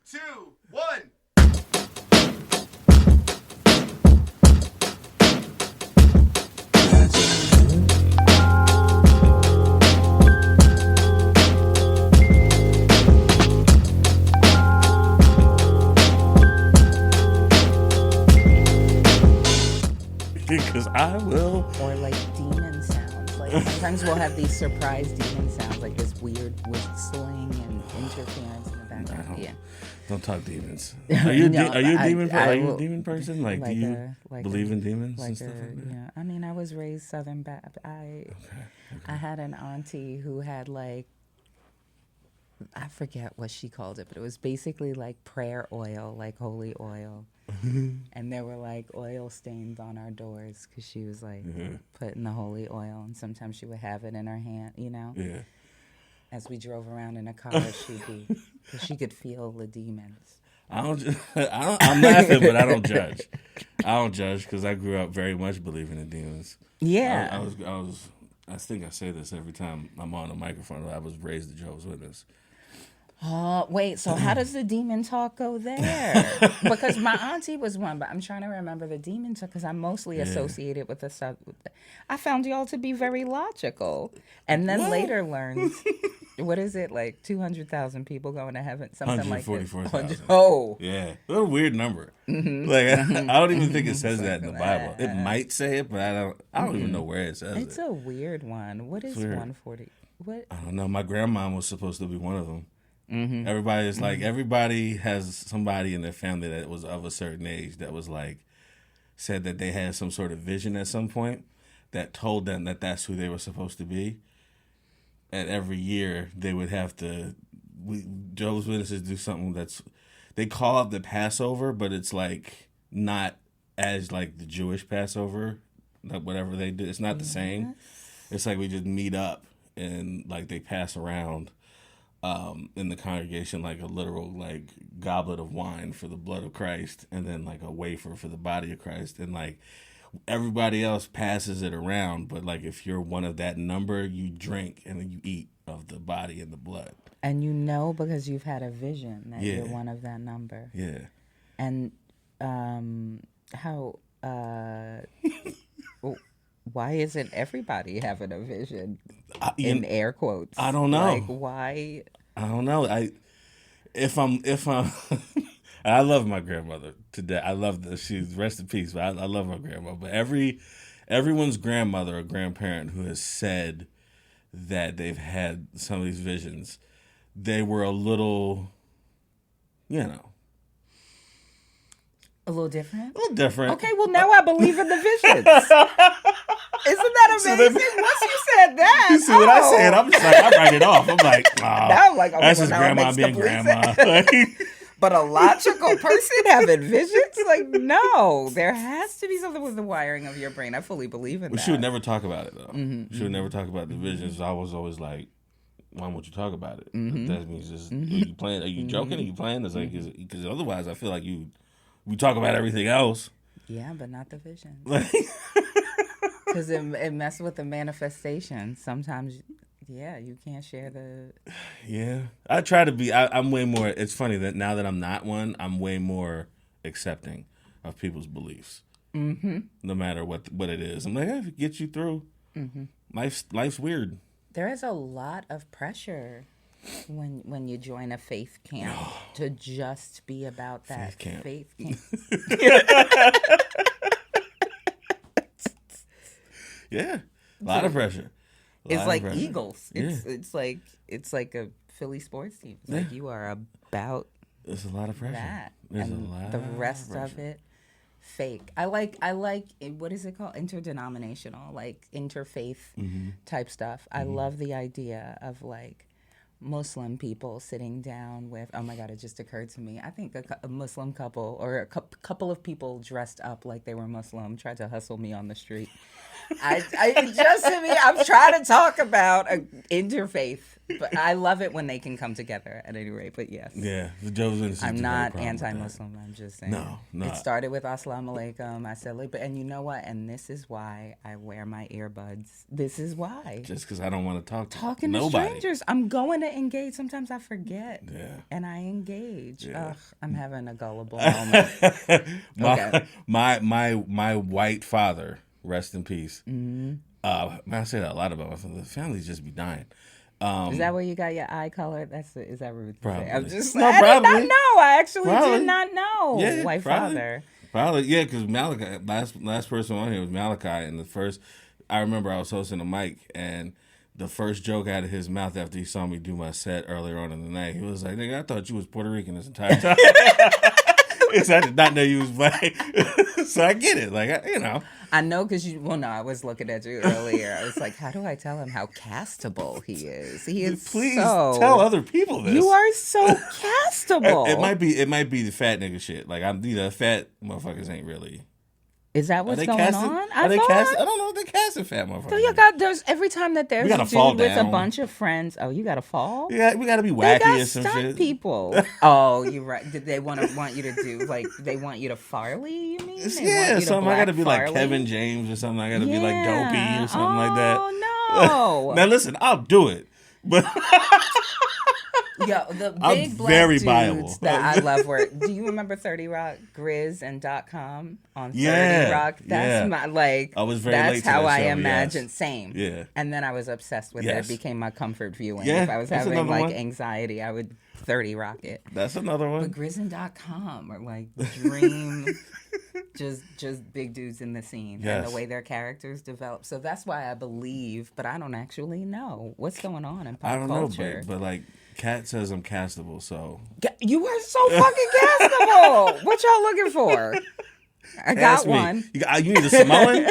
2, 1. Because I will. Or like demon sounds. Like sometimes we'll have these surprise demon sounds, like this weird whistling and interference in the background. Yeah. Don't talk demons. Are you, No, are you a I- demon? I are you a will- demon person? Like do you believe in demons like and stuff like that? Yeah, I mean, I was raised Southern Baptist. I had an auntie who had like, I forget what she called it, but it was basically like prayer oil, like holy oil. And there were like oil stains on our doors because she was like putting the holy oil, and sometimes she would have it in her hand, you know. Yeah. As we drove around in a car, she'd be, because she could feel the demons. I'm laughing, but I don't judge. I don't judge because I grew up very much believing in demons. Yeah. I think I say this every time I'm on the microphone. I was raised a Jehovah's Witness. Oh, wait, so how does the demon talk go there? Because my auntie was one, but I'm trying to remember the demon talk because I'm mostly associated with the sub. I found y'all to be very logical. And then later learned, what is it, like 200,000 people going to heaven? Something like that. 144,000. Oh. Yeah. What a weird number. Like, I don't even think it says that in the Bible. It might say it, but I don't even know where it says It's it. a weird one. What is 140? What? I don't know. My grandma was supposed to be one of them. Everybody's like, everybody has somebody in their family that was of a certain age that was like, said that they had some sort of vision at some point that told them that that's who they were supposed to be. And every year they would have to, Jehovah's Witnesses do something they call it the Passover, but it's like not as like the Jewish Passover, like whatever they do. It's not the same. It's like we just meet up and like they pass around in the congregation like a literal like goblet of wine for the blood of Christ, and then like a wafer for the body of Christ, and like everybody else passes it around, but like if you're one of that number, you drink and then you eat of the body and the blood. And you know because you've had a vision that you're one of that number. Yeah. And why isn't everybody having a vision? In air quotes. I don't know. Like why? I don't know. If I'm I love my grandmother to death. I love that she's rest in peace. But I love my grandma. But everyone's grandmother or grandparent who has said that they've had some of these visions, they were a little, a little different. Okay, well now I believe in the visions. Isn't that amazing? Once you said that, you see what I said? I'm just like, I write it off. I'm like, oh, now I'm like, okay, that's well, just now grandma it makes being complete grandma. sense. But a logical person having visions? Like, no, there has to be something with the wiring of your brain. I fully believe in that. She would never talk about it though. She would never talk about the visions. I was always like, why won't you talk about it? That means just, are you playing? Are you joking? Are you playing? It's like, because otherwise I feel like we talk about everything else. Yeah, but not the vision. Because it messes with the manifestation. Sometimes, you can't share the... Yeah. I try to be... I'm way more... It's funny that now that I'm not one, I'm way more accepting of people's beliefs. No matter what it is. I'm like, if it gets you through, life's weird. There is a lot of pressure when you join a faith camp to just be about that faith camp. Yeah, a lot of pressure. It's like Eagles. It's like a Philly sports team. It's like you are about. There's a lot of pressure. That There's and a lot. The rest of it, fake. I like. What is it called? Interdenominational, like interfaith type stuff. I love the idea of like Muslim people sitting down with. Oh my God! It just occurred to me. I think a Muslim couple or a couple of people dressed up like they were Muslim tried to hustle me on the street. I'm trying to talk about interfaith, but I love it when they can come together at any rate. But yes, the Jehovah's Witnesses. I'm not anti-Muslim. I'm just saying. No. It started with Assalamu alaikum. I said, and you know what? And this is why I wear my earbuds. This is why. Just because I don't want to talk to Talking nobody. to strangers. I'm going to to engage. Sometimes I forget. Yeah. And I engage. Yeah. Ugh, I'm having a gullible moment. Okay. My white father, rest in peace. Mm-hmm. Man, I say that a lot about my family. The families just be dying. Is that where you got your eye color? Is that what you Probably. say? I'm just No, I did probably. not know. I actually Probably. did not know. Yeah, White probably. father. Probably, yeah, because Malachi, last person on here was Malachi, and I remember I was hosting a mic, and the first joke out of his mouth after he saw me do my set earlier on in the night, he was like, "Nigga, I thought you was Puerto Rican this entire time." I did not know you was black. So I get it, I know because I was looking at you earlier. I was like, how do I tell him how castable he is? He is Please tell other people this. You are so castable. It might be the fat nigga shit. Like fat motherfuckers ain't really. Is that what's going on? I don't know if they casting fat motherfuckers. So there's every time that there's a dude with a down. bunch of friends. Oh, you gotta fall? Yeah, we gotta be wacky or some stunt shit. People. Oh, you're right. Did they want you to do they want you to Farley? You mean? Something I gotta be Farley? Like Kevin James or something. I gotta be like Dopey or something like that. Oh no! Now listen, I'll do it, but. Yo, the big black dudes viable. that I love were. Do you remember 30 Rock, Grizz and .com on 30 Rock? That's my I was very late to how I imagined. Yes. Same. Yeah. And then I was obsessed with it. It became my comfort viewing. Yeah, if I was having anxiety, I would 30 Rock it. That's another one. But Grizz and .com are like dream. just big dudes in the scene and the way their characters develop. So that's why I believe, but I don't actually know what's going on in pop culture. I don't know, but like. Kat says I'm castable, so... You are so fucking castable! What y'all looking for? I got one. You need a Samoan?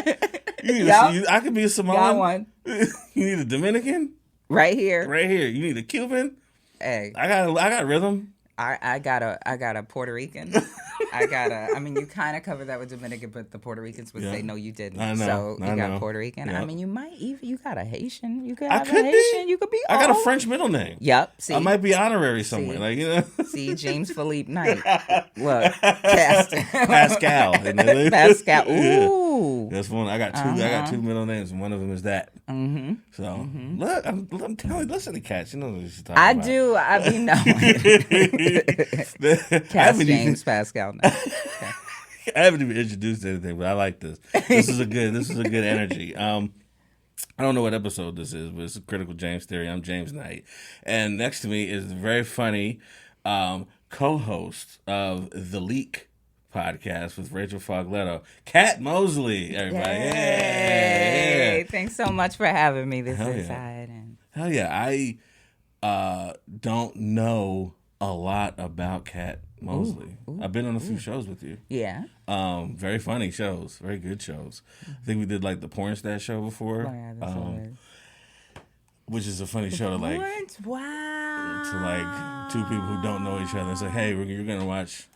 I could be a Samoan. Got one. You need a Dominican? Right here. Right here. You need a Cuban? Hey. I got rhythm. I got a Puerto Rican. You kind of covered that with Dominican, but the Puerto Ricans would say, no, you didn't. I know. So you got Puerto Rican. Yep. You got a Haitian. You could have a Haitian. You could be I got a French middle name. Yep. See? I might be honorary somewhere. See, James Philippe Knight. Look. Pascal. Pascal. Ooh. That's one. I got two middle names, and one of them is that. Mm-hmm. So, look, I'm telling you, listen to Kat. She knows what she's talking about. I do. I be knowing. James Pascal. No. Okay. I haven't even introduced anything, but I like this. This is a good energy. I don't know what episode this is, but it's a Critical James Theory. I'm James Knight. And next to me is the very funny co-host of The Leak podcast with Rachel Fogletto, Kat Mosley, everybody. Yay. Thanks so much for having me. This is exciting. Hell yeah. I don't know a lot about Kat Mosley. Ooh. I've been on a few shows with you. Yeah. Very funny shows. Very good shows. I think we did like the Porn Stat show before. Oh, yeah, that's which is a funny show to like two people who don't know each other. It's like, hey, you're gonna watch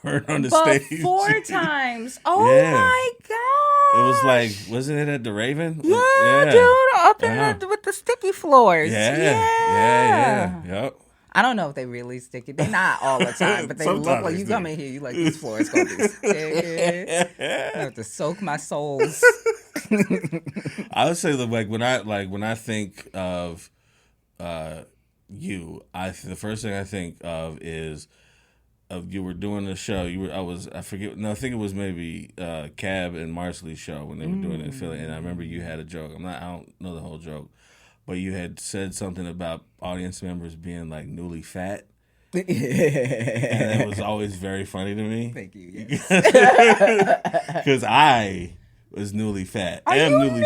porn on the stage 4 times. Oh my god! It was like, wasn't it at the Raven? Yeah, dude, up in with the sticky floors. Yeah. Yep. I don't know if they really sticky. They're not all the time, but they look like you come in here, you like, this floor is gonna be sticky. I have to soak my soles. I would say that when I think of you, the first thing I think of is you were doing the show. I think it was maybe Cab and Marsley's show when they were doing it in Philly, and I remember you had a joke. I don't know the whole joke, but you had said something about audience members being like newly fat. And it was always very funny to me. Thank you. Yes. Because I was newly fat. I'm new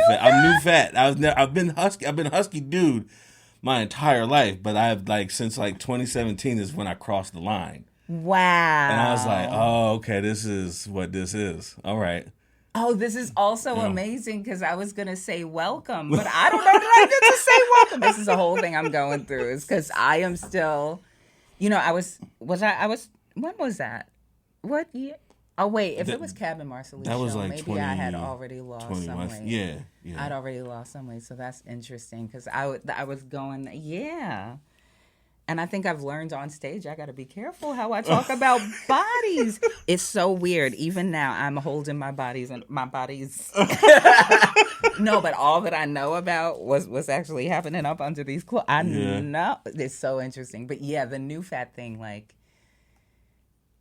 fat. I've been husky. I've been husky dude my entire life, but I've since 2017 is when I crossed the line. Wow. And I was like, oh, okay, this is what this is. All right. Oh, this is also amazing because I was going to say welcome, but I don't know that I get to say welcome. This is a whole thing I'm going through is because I am still, when was that? What year? Oh, wait, if it was Cab and Marcel's show, was maybe I had already lost some weight. Yeah. I'd already lost some weight, so that's interesting because I was going, And I think I've learned on stage, I got to be careful how I talk about bodies. It's so weird. Even now, I'm holding my bodies and my bodies. No, but all that I know about was actually happening up under these clothes. I know. It's so interesting. But yeah, the new fat thing, like,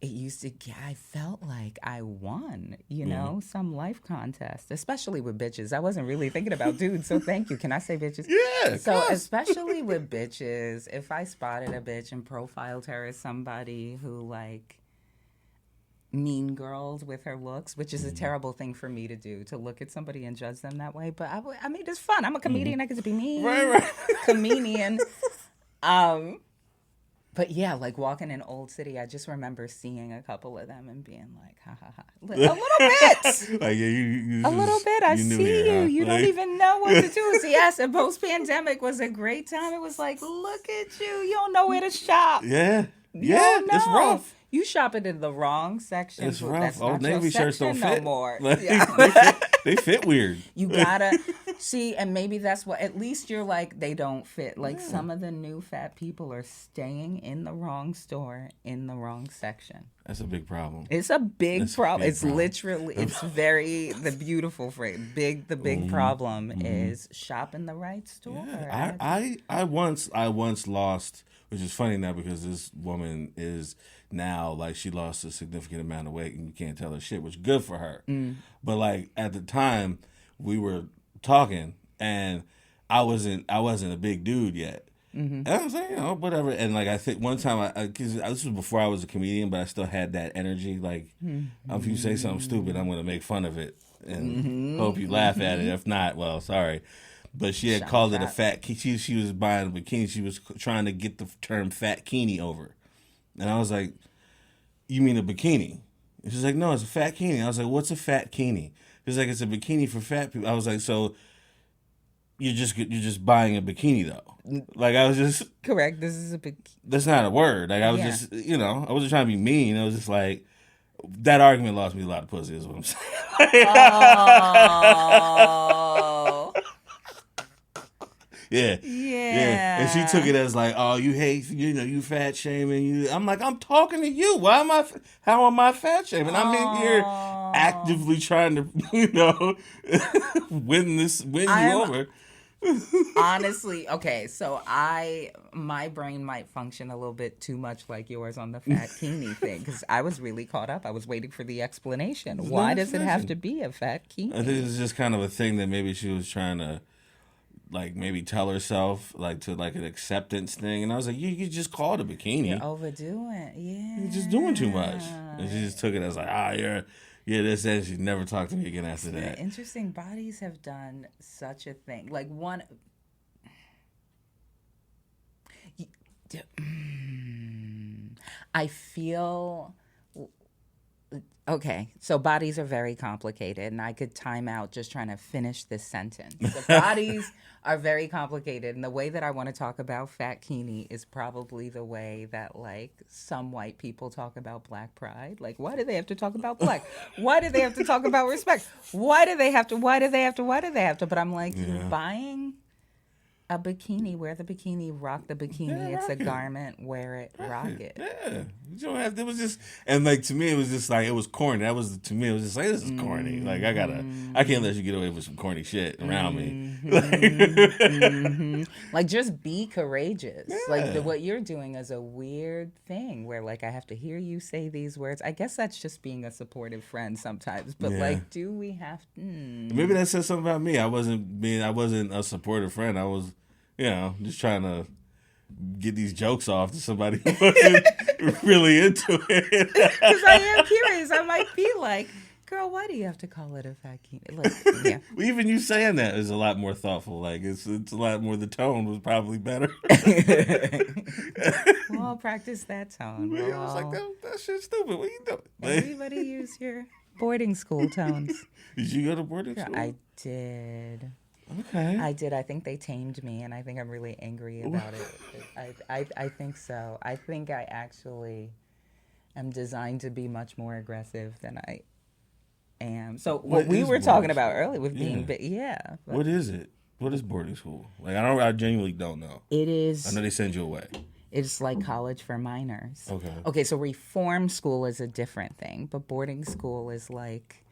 it used to, I felt like I won, you know, some life contest, especially with bitches. I wasn't really thinking about dudes, so thank you. Can I say bitches? Yeah. So especially with bitches, if I spotted a bitch and profiled her as somebody who, like, mean girls with her looks, which is a terrible thing for me to do, to look at somebody and judge them that way. But I mean, it's fun. I'm a comedian. I get to be mean. Right. Comedian. But yeah, like walking in Old City, I just remember seeing a couple of them and being like, ha ha ha. A little bit. Like, yeah, a little bit. I see here, you. huh? You don't even know what to do. So yes, and post-pandemic was a great time. It was like, look at you. You don't know where to shop. Yeah. Yeah, it's rough. You shopping in the wrong section. It's rough. That's Old not your Navy shirts don't section fit. no more. Like, Yeah. they fit weird. You gotta see, and maybe that's what, at least you're like, they don't fit. Like some of the new fat people are staying in the wrong store, in the wrong section. That's a big problem. It's a big problem. It's problem. literally, it's very, the beautiful phrase, the big problem is shop in the right store. Yeah. I once lost, which is funny now because this woman is now, like, she lost a significant amount of weight and you can't tell her shit, which is good for her. But like at the time we were talking and I wasn't a big dude yet. And I was like, you know, whatever. And like, I think one time because this was before I was a comedian, but I still had that energy. Like, if you say something stupid, I'm going to make fun of it and hope you laugh at it. If not, well, sorry. But she had called it a fat. She was buying a bikini. She was trying to get the term Fat-kini over, and I was like, "You mean a bikini?" And she's like, "No, it's a Fat-kini." I was like, "What's a Fat-kini?" She's like, "It's a bikini for fat people." I was like, "So you're just buying a bikini though?" Like, I was just correct. This is a bikini. That's not a word. Like, I was just, you know, I wasn't trying to be mean. I was just like, that argument lost me a lot of pussy. Is what I'm saying. Oh. Yeah. Yeah. And she took it as like, oh, you hate, you know, you fat shaming. I'm like, I'm talking to you. How am I fat shaming? I'm in here actively trying to, you know, win you over. Honestly, okay, so my brain might function a little bit too much like yours on the Fat-kini thing, because I was really caught up. I was waiting for the explanation. Why does it have to be a Fat-kini? I think it's just kind of a thing that maybe she was trying to, like, maybe tell herself, like, to, like, an acceptance thing. And I was like, you just call it a bikini. You're overdoing it. Yeah. You're just doing too much. And she just took it as like, you're this, and she never talked to me again after that. Interesting. Bodies have done such a thing. Like, one... I feel... Okay, so bodies are very complicated, and I could time out just trying to finish this sentence. The bodies are very complicated, and the way that I want to talk about Fat-kini is probably the way that, like, some white people talk about Black pride. Like, why do they have to talk about Black? Why do they have to talk about respect? Why do they have to? But I'm like, you're buying a bikini, wear the bikini, rock the bikini. Yeah, it's a garment, wear it, rock it. Yeah. You don't have to, it was just, and like, to me, it was just like, it was corny. To me, it was just like, this is corny. Like, I can't let you get away with some corny shit around me. Like, just be courageous. Yeah. Like, what you're doing is a weird thing where, like, I have to hear you say these words. I guess that's just being a supportive friend sometimes. But, like, do we have to? Maybe that says something about me. I wasn't a supportive friend. I was, you know, just trying to get these jokes off to somebody who wasn't really into it. Because I am curious. I might be like, girl, why do you have to call it a Fat-kini? Like, yeah. Well, even you saying that is a lot more thoughtful. Like, it's a lot more, the tone was probably better. Well, practice that tone. I was like, that shit's stupid. What are you doing? Everybody use your boarding school tones. Did you go to boarding school? I did. Okay. I did. I think they tamed me, and I think I'm really angry about it. I think so. I think I actually am designed to be much more aggressive than I am. So what we were talking about earlier with being big, What is it? What is boarding school? Like, I genuinely don't know. It is. I know they send you away. It's like college for minors. Okay. Okay, so reform school is a different thing, but boarding school is like,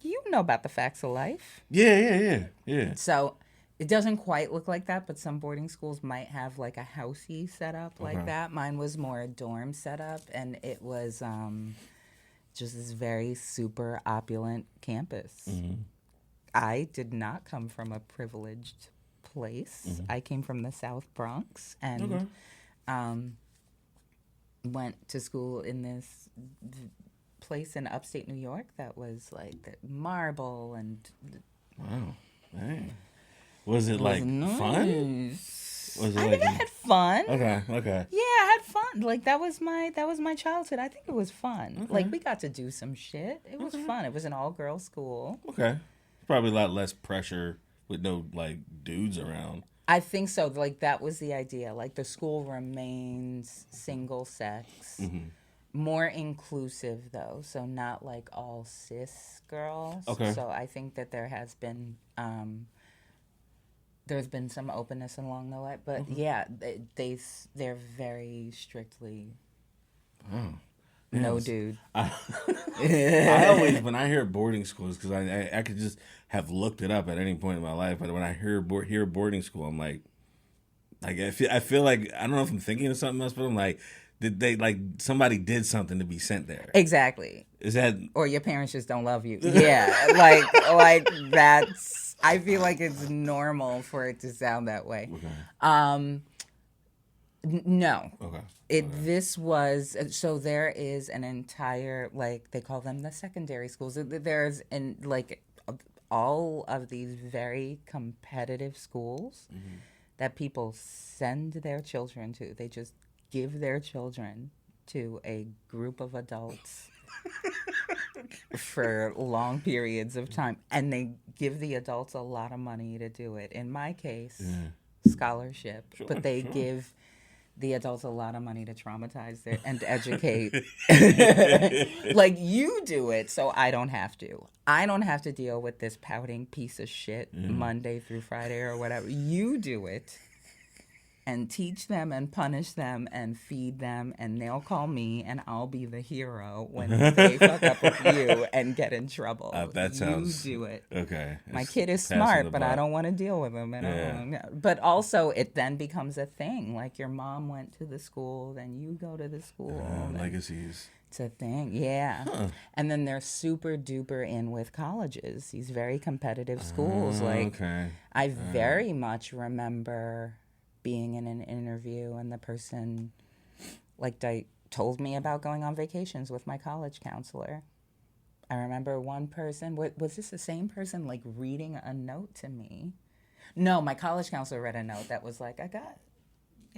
you know about the facts of life. Yeah. So it doesn't quite look like that, but some boarding schools might have like a housey setup like Okay. that. Mine was more a dorm setup, and it was just this very super opulent campus. Mm-hmm. I did not come from a privileged place. Mm-hmm. I came from the South Bronx and went to school in this place in upstate New York that was like the marble and. Wow. Dang. Was it like nice. fun? Was it I had fun. Okay. Yeah, I had fun. Like that was my childhood. I think it was fun. Okay. Like we got to do some shit. It was fun. It was an all-girls school. Okay. Probably a lot less pressure with no like dudes around. I think so. Like that was the idea. Like the school remains single sex. Mm-hmm. More inclusive though, so not like all cis girls. Okay. So I think that there has been there's been some openness along the way, but yeah, they're very strictly no dude. I always, when I hear boarding schools, because I could just have looked it up at any point in my life, but when I hear boarding school, I'm like I feel like, I don't know if I'm thinking of something else, but I'm like, did they, like, somebody did something to be sent there? Exactly. Is that... Or your parents just don't love you. Yeah, like that's... I feel like it's normal for it to sound that way. Okay. No. Okay. This was... So there is an entire, like, they call them the secondary schools. There's, all of these very competitive schools that people send their children to. They just give their children to a group of adults for long periods of time, and they give the adults a lot of money to do it. In my case, scholarship, but they give the adults a lot of money to traumatize and educate. Like, you do it so I don't have to. I don't have to deal with this pouting piece of shit Monday through Friday or whatever. You do it. And teach them and punish them and feed them, and they'll call me, and I'll be the hero when they fuck up with you and get in trouble. That sounds... You do it. Okay. My kid is smart, but I don't want to deal with him. But also, it then becomes a thing. Like, your mom went to the school, then you go to the school. Legacies. It's a thing, yeah. Huh. And then they're super duper in with colleges, these very competitive schools. I very much remember being in an interview and the person told me about going on vacations with my college counselor. I remember one person, was this the same person, like, reading a note to me? No, my college counselor read a note that was like,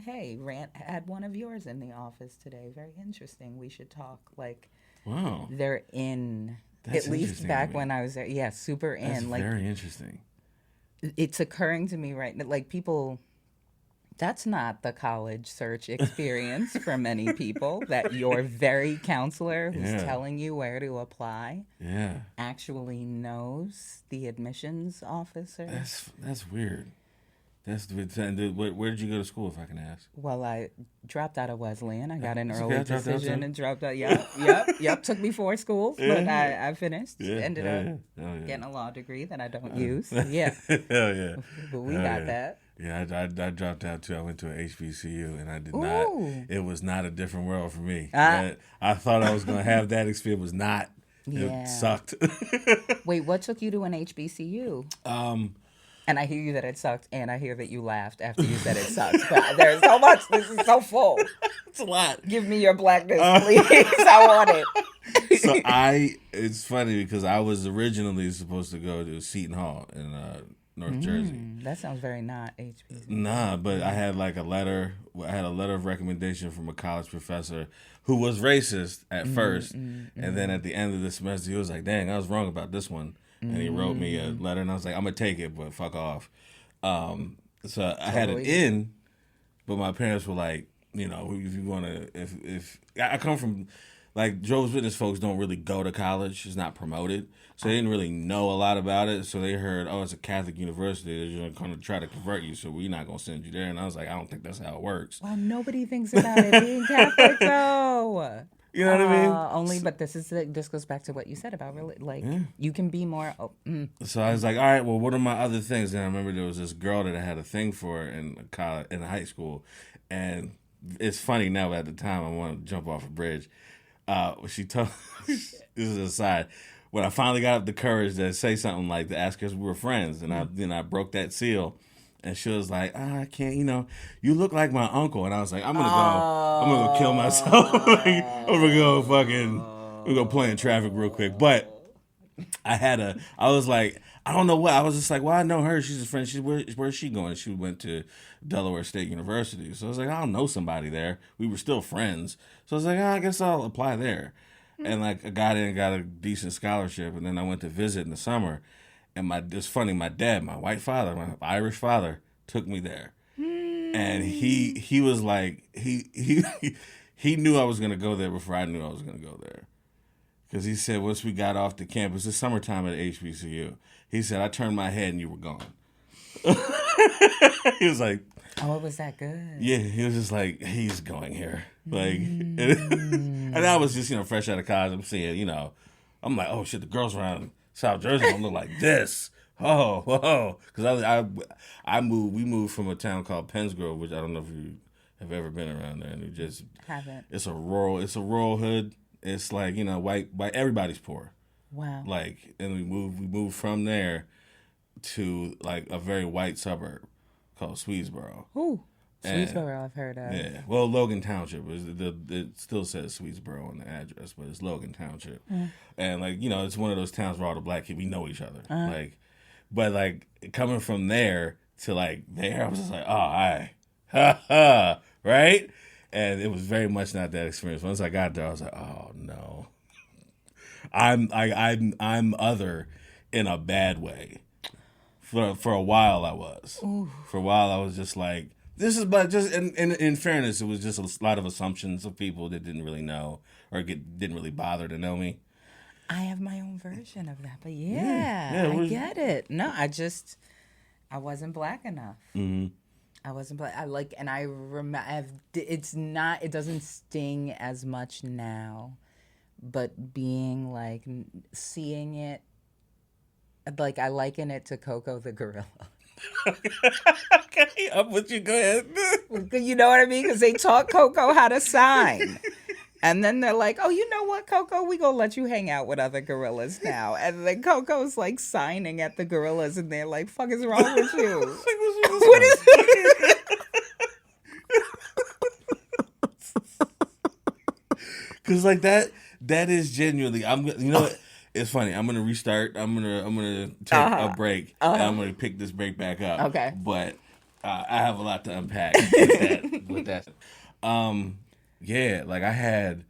hey, had one of yours in the office today. Very interesting. We should talk. Like, wow. They're in. That's at least back when I was there. Yeah, super in. That's very interesting. It's occurring to me right now. Like, people... That's not the college search experience for many people, that your very counselor who's telling you where to apply actually knows the admissions officer. That's weird. Where did you go to school, if I can ask? Well, I dropped out of Wesleyan. I got an early decision and dropped out. Yep. Took me 4 schools, but I finished. Ended up getting a law degree that I don't use. Yeah. Hell yeah. But we got that. Yeah, I dropped out too. I went to an HBCU, and I did not. It was not a different world for me. I thought I was going to have that experience. It was not. Yeah. It sucked. Wait, what took you to an HBCU? And I hear you that it sucked, and I hear that you laughed after you said it sucked. But there's so much. This is so full. It's a lot. Give me your blackness, please. I want it. So it's funny because I was originally supposed to go to Seton Hall in North Jersey. That sounds very not HBCU. Nah, but I had a letter of recommendation from a college professor who was racist at first, and then at the end of the semester, he was like, "Dang, I was wrong about this one." And he wrote me a letter, and I was like, I'm going to take it, but fuck off. So I had an in, but my parents were like, if you want to, if I come from, like Jehovah's Witness folks don't really go to college. It's not promoted. So they didn't really know a lot about it. So they heard, oh, it's a Catholic university. They're going to try to convert you. So we're not going to send you there. And I was like, I don't think that's how it works. Well, nobody thinks about it being Catholic, though. You know what I mean? Only, but this goes back to what you said about you can be more. So I was like, all right, well, what are my other things? And I remember there was this girl that I had a thing for in college, in high school, and it's funny now. But at the time, I want to jump off a bridge. She told this is an aside. When I finally got up the courage to say something like to ask her if we were friends, and I broke that seal. And she was like, I can't, you look like my uncle. And I was like, I'm gonna go kill myself. I'm gonna go play in traffic real quick. But I was like, I don't know what. I was just like, well, I know her. She's a friend. Where's she going? She went to Delaware State University. So I was like, I don't know somebody there. We were still friends. So I was like, I guess I'll apply there. And like I got in, got a decent scholarship. And then I went to visit in the summer. And it's funny, my dad, my white father, my Irish father, took me there. And he was like, he knew I was going to go there before I knew I was going to go there. Because he said once we got off the campus, it's summertime at HBCU, he said, I turned my head and you were gone. He was like... Oh, it was that good? Yeah, he was just like, he's going here. Like, and I was just, fresh out of college. I'm seeing, I'm like, oh shit, the girls around South Jersey don't look like this. Oh, whoa. Because we moved from a town called Pennsgrove, which I don't know if you have ever been around there. And you just haven't. It's a rural hood. It's like, white, everybody's poor. Wow. Like, and we moved from there to like a very white suburb called Swedesboro. Ooh. Swedesboro, I've heard of. Yeah. Well, Logan Township. It still says Swedesboro on the address, but it's Logan Township. And, like, it's one of those towns where all the black kids, we know each other. Like, but, like, coming from there to, like, there, I was just like, oh, all right. Right? And it was very much not that experience. Once I got there, I was like, oh, no. I'm other in a bad way. For a while, I was. Ooh. For a while, I was just like, this is, but just in fairness, it was just a lot of assumptions of people that didn't really know or didn't really bother to know me. I have my own version of that, but I get it. No, I wasn't black enough. Mm-hmm. I wasn't black. It doesn't sting as much now, but being like, seeing it, like I liken it to KOKO the gorilla. Okay, I'm with you. Go ahead. You know what I mean? Because they taught KOKO how to sign. And then they're like, oh, you know what, KOKO? We gonna let you hang out with other gorillas now. And then KOKO's like signing at the gorillas, and they're like, fuck is wrong with you? What is it? Because like that is genuinely, what? It's funny. I'm gonna restart. I'm gonna take a break, and I'm gonna pick this break back up. Okay. But I have a lot to unpack with that. Yeah, like I had.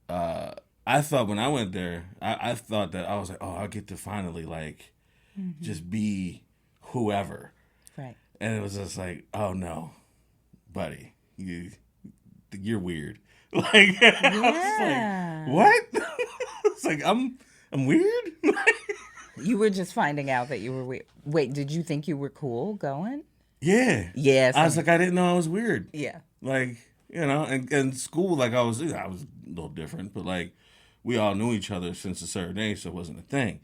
I thought when I went there, I thought that I was like, oh, I'll get to finally like, just be whoever. Right. And it was just like, oh no, buddy, you're weird. Like, I was like, what? It's like I'm weird? You were just finding out that you were weird. Wait, did you think you were cool going? Yeah. Yes. I was like, I didn't know I was weird. Yeah. Like, and school, like I was a little different, but like we all knew each other since a certain age, so it wasn't a thing.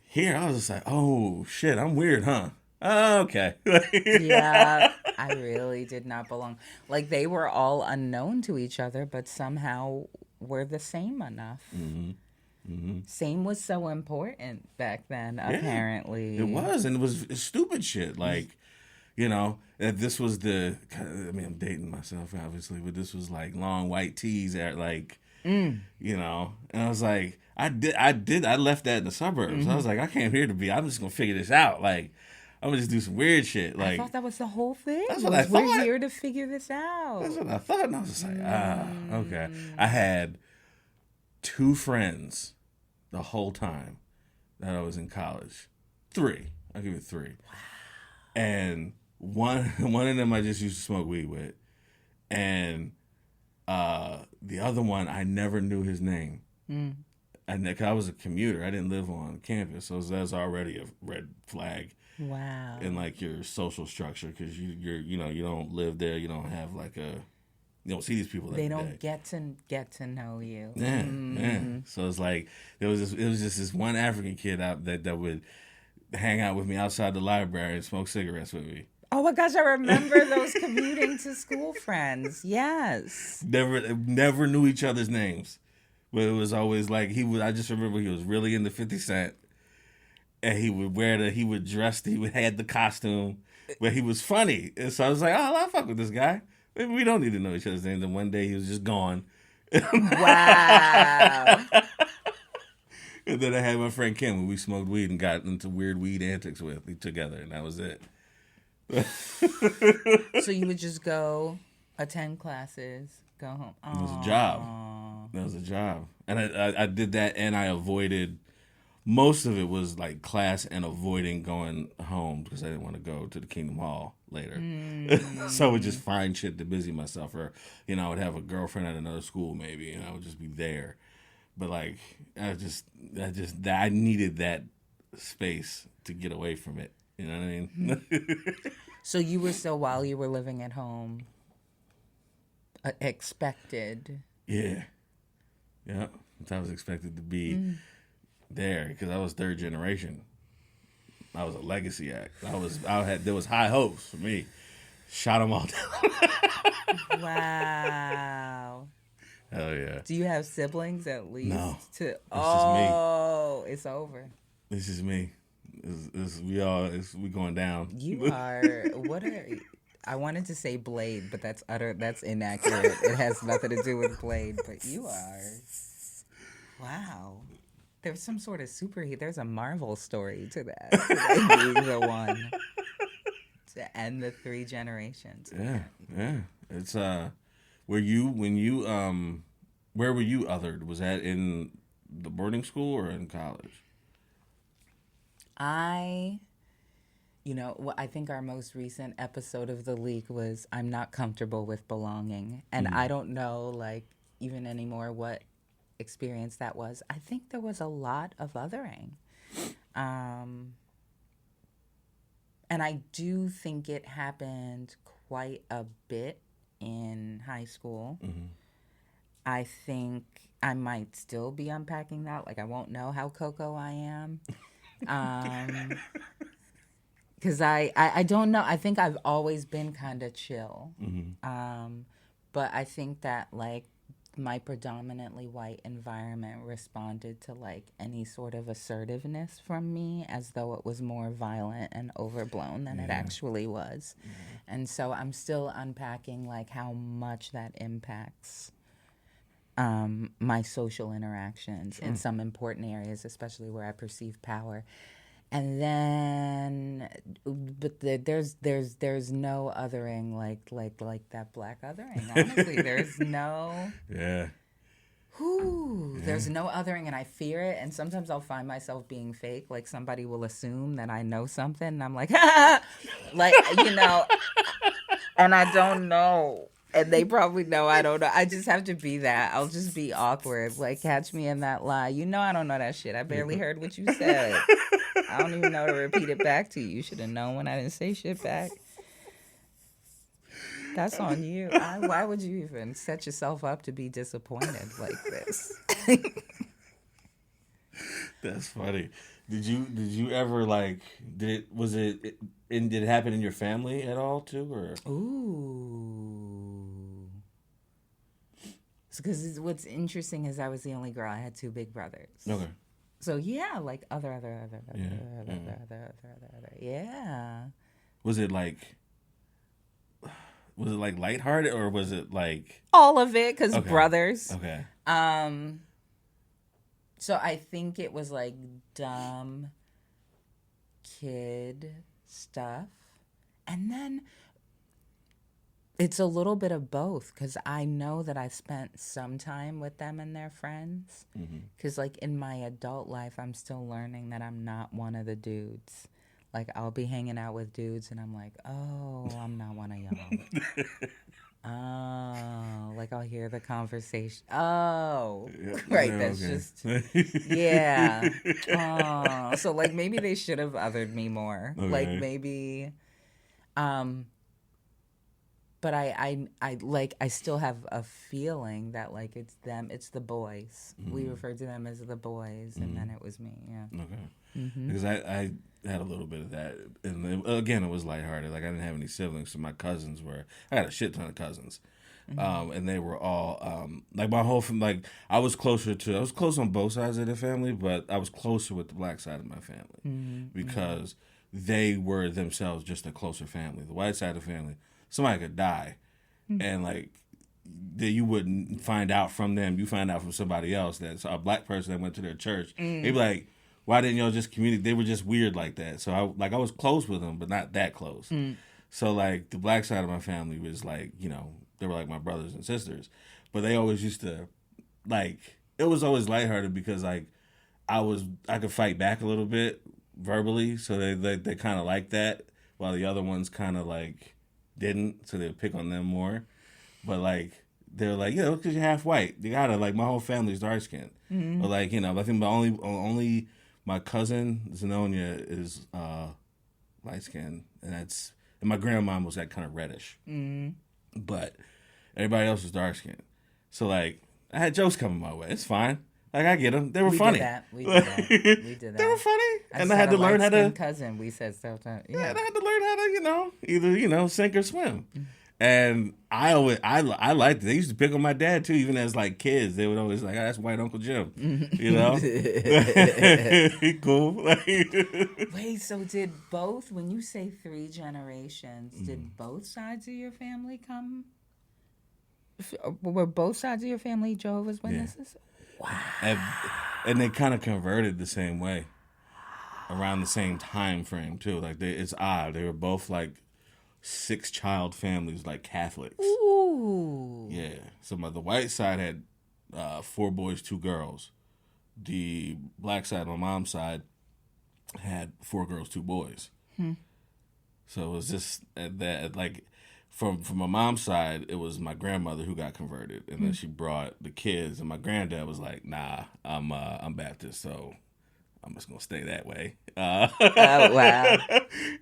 Here, I was just like, oh shit, I'm weird, huh? Oh, okay. Yeah, I really did not belong. Like they were all unknown to each other, but somehow were the same enough. Mm-hmm. Mm-hmm. Same was so important back then, apparently. It was, and it was stupid shit. Like, that this was I'm dating myself, obviously, but this was like long white tees at like, and I was like, I left that in the suburbs. Mm-hmm. I was like, I came here I'm just going to figure this out. Like, I'm going to just do some weird shit. Like, I thought that was the whole thing. That's what I thought. We're here to figure this out. That's what I thought. And I was just like, okay. I had 2 friends the whole time that I was in college. 3. I'll give it 3. Wow. And one of them I just used to smoke weed with. And The other one, I never knew his name. And I was a commuter. I didn't live on campus, so that's already a red flag. Wow. In like your social structure, because you don't live there. You don't have like you don't see these people every day. They don't get to know you. Yeah, yeah. So it's like it was just this one African kid out that would hang out with me outside the library and smoke cigarettes with me. Oh my gosh, I remember those commuting to school friends. Yes. Never knew each other's names. But it was always like I just remember he was really into 50 Cent. And he would had the costume, but he was funny. And so I was like, oh, I'll fuck with this guy. We don't need to know each other's names. And one day he was just gone. Wow. And then I had my friend Kim, and we smoked weed and got into weird weed antics together, and that was it. So you would just go attend classes, go home. It was a job. That was a job. And I did that, and I avoided, most of it was like class and avoiding going home because I didn't want to go to the Kingdom Hall later. So I would just find shit to busy myself. Or, I would have a girlfriend at another school maybe, and I would just be there. But like, I needed that space to get away from it. You know what I mean? So you were still, while you were living at home, expected. Yeah. I was expected to be there because I was third generation. I was a legacy act. There was high hopes for me. Shot them all down. Wow. Hell yeah. Do you have siblings at least? No. It's just me. It's over. It's just me. We going down. You are, I wanted to say Blade, but that's inaccurate. It has nothing to do with Blade, but you are. Wow. There's some sort of superhero. There's a Marvel story to that. Being the one to end the 3 generations. Yeah. It's where were you othered? Was that in the boarding school or in college? I think our most recent episode of The Leak was I'm not comfortable with belonging. And I don't know, like, even anymore what experience that was. I think there was a lot of othering. And I do think it happened quite a bit in high school. I think I might still be unpacking that. Like, I won't know how KOKO I am. Because I don't know. I think I've always been kind of chill. But I think that, like, my predominantly white environment responded to, like, any sort of assertiveness from me as though it was more violent and overblown than it actually was. And so I'm still unpacking, like, how much that impacts my social interactions in some important areas, especially where I perceive power. And then, but there's no othering like that black othering. Honestly, there's no. Yeah. There's no othering, and I fear it. And sometimes I'll find myself being fake. Like, somebody will assume that I know something, and I'm like, like, and I don't know. And they probably know I don't know. I just have to be that. I'll just be awkward. Like, catch me in that lie. I don't know that shit. I barely heard what you said. I don't even know to repeat it back to you. You should have known when I didn't say shit back. That's on you. Why would you even set yourself up to be disappointed like this? That's funny. Did you ever, like, did it happen in your family at all too, or? Ooh. Because what's interesting is I was the only girl. I had 2 big brothers. Okay. So yeah, like other. Yeah. Was it like lighthearted, or was it like all of it? Because brothers. Okay. So I think it was like dumb kid stuff, and then it's a little bit of both, because I know that I spent some time with them and their friends. Because, like, in my adult life, I'm still learning that I'm not one of the dudes. Like, I'll be hanging out with dudes, and I'm like, oh, I'm not one of y'all. Oh, like I'll hear the conversation. Oh, Yeah, right. yeah, That's okay. just, yeah. Oh, so like maybe they should have othered me more. Like Okay. maybe, um, but I like I still have a feeling that like it's them, it's the boys. We refer to them as the boys, and then it was me. Yeah. Okay. Because I had a little bit of that, and again, it was lighthearted. Like I didn't have any siblings, so my cousins were. I had a shit ton of cousins, and they were all like my whole like I was close on both sides of the family, but I was closer with the black side of my family because they were themselves just a closer family. The white side of the family, somebody could die, and like that you wouldn't find out from them. You find out from somebody else. That's a black person that went to their church. They'd be like, "Why didn't y'all just communicate?" They were just weird like that. So I was close with them, but not that close. So like the black side of my family was like, they were like my brothers and sisters, but they always used to like it was always lighthearted because like I could fight back a little bit verbally, so they kind of like that, while the other ones kind of like didn't, so they would pick on them more. But like they're like, because you're half white, you gotta like my whole family's dark skinned. But like I think my only my cousin Zenonia is light skinned, and my grandma was that kind of reddish. But everybody else was dark skinned. So like I had jokes coming my way. It's fine. Like I get them. They were We funny. did that. We did that. We did that. They were funny, and I had had to learn how to. cousin. We said stuff. Yeah, and I had to learn how to either sink or swim. And I liked it. They used to pick on my dad too, even as like kids. They would always like, "That's white Uncle Jim," He cool. Wait, so did both? When you say 3 generations, did both sides of your family come? Were both sides of your family Jehovah's Witnesses? and, and they kind of converted the same way, around the same time frame too. Like it's odd. They were both like 6-child families, like Catholics. Ooh. Yeah. So the white side had 4 boys, 2 girls. The black side, my mom's side, had 4 girls, 2 boys. So it was just that like from my mom's side, it was my grandmother who got converted, and then she brought the kids, and my granddad was like, "Nah, I'm Baptist, so I'm just gonna stay that way." Oh wow.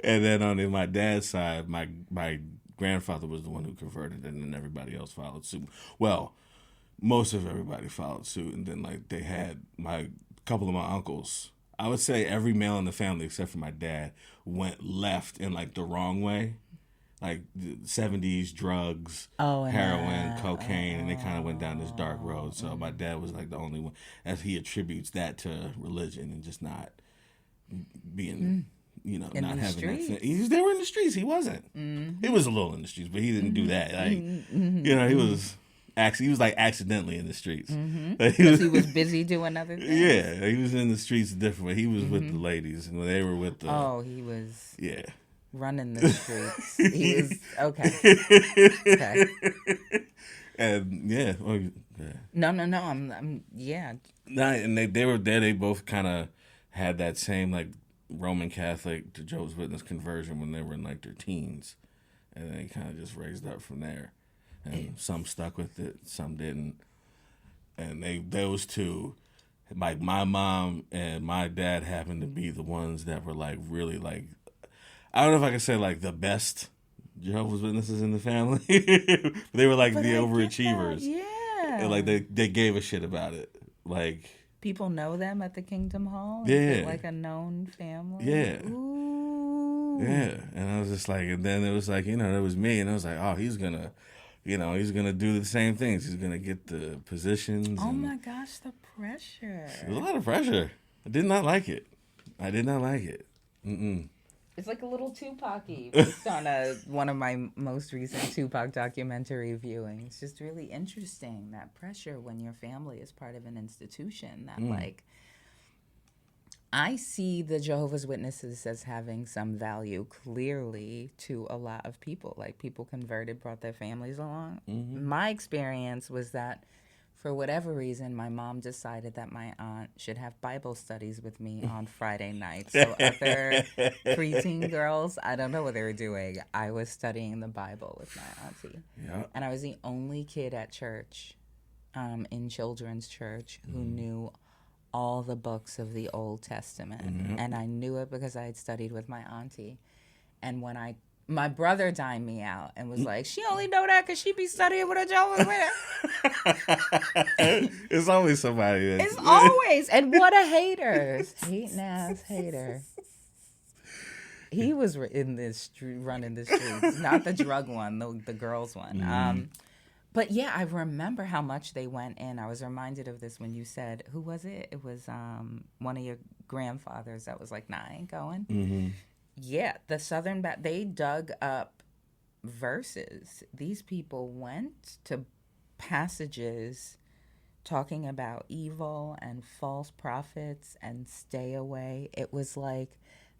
And then on my dad's side, my grandfather was the one who converted, and then everybody else followed suit. Well, most of everybody followed suit, and then like they had my couple of my uncles. I would say every male in the family except for my dad went left in like the wrong way, like the 70s drugs, heroin, cocaine, and they kind of went down this dark road. So my dad was like the only one, as he attributes that to religion and just not being, not having that thing. They were in the streets. He wasn't. He was a little in the streets, but he didn't do that. Like, he was. He was like accidentally in the streets. Like, he was busy doing other things. Yeah, he was in the streets a different way. He was with the ladies, and they were with the. Oh, he was. Yeah. Running the streets. He was okay. Okay. And yeah, No. I'm yeah. No, and they were there. They both kind of had that same like Roman Catholic to Jehovah's Witness conversion when they were in like their teens, and they kind of just raised up from there. And some stuck with it, some didn't. And those two, like my mom and my dad, happened to be the ones that were like really like, I don't know if I can say like the best Jehovah's Witnesses in the family. They were like the overachievers. Yeah. And like they gave a shit about it. Like people know them at the Kingdom Hall. Yeah. Is it like a known family? Yeah. Ooh. Yeah. And I was just like, and then it was like, there was me, and I was like, oh, he's gonna do the same things. He's gonna get the positions. Oh my gosh, the pressure. There's a lot of pressure. I did not like it. Mm-mm. It's like a little Tupac-y based on one of my most recent Tupac documentary viewings. Just really interesting, that pressure when your family is part of an institution that like, I see the Jehovah's Witnesses as having some value clearly to a lot of people. Like people converted, brought their families along. My experience was that For whatever reason, my mom decided that my aunt should have Bible studies with me on Friday nights. So other preteen girls, I don't know what they were doing. I was studying the Bible with my auntie. Yeah. And I was the only kid at church, in children's church, who knew all the books of the Old Testament. And I knew it because I had studied with my auntie. And when my brother dined me out and was like, she only know that because she be studying with a Jehovah's Witness. It's always somebody. It's always. And what a hater. Hating ass hater. He was in this street, running the streets. Not the drug one, the girls one. But yeah, I remember how much they went in. I was reminded of this when you said, who was it? It was one of your grandfathers that was like 9 going. Mm-hmm. Yeah, the Southern they dug up verses. These people went to passages talking about evil and false prophets and stay away. It was like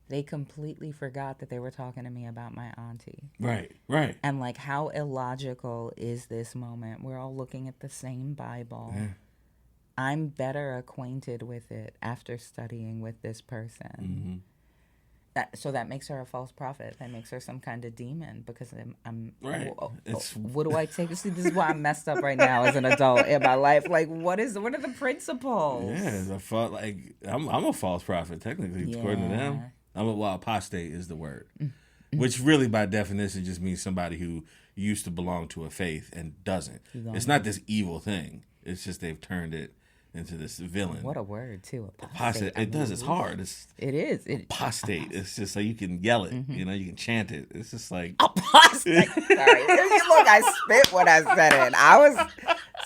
they completely forgot that they were talking to me about my auntie. Right, right. And like, how illogical is this moment? We're all looking at the same Bible. Yeah. I'm better acquainted with it after studying with this person. Mm-hmm. So that makes her a false prophet. That makes her some kind of demon because I'm right. What do I take? See, this is why I'm messed up right now as an adult in my life. Like, what are the principles? Yeah, I'm a false prophet technically according to them. Apostate is the word, which really by definition just means somebody who used to belong to a faith and doesn't. It's not this evil thing. It's just they've turned it into this villain. What a word too. Apostate. It's hard. It is. Apostate. It's just so you can yell it. You know, you can chant it. It's just like apostate. Sorry. Look, I spit when I said it. I was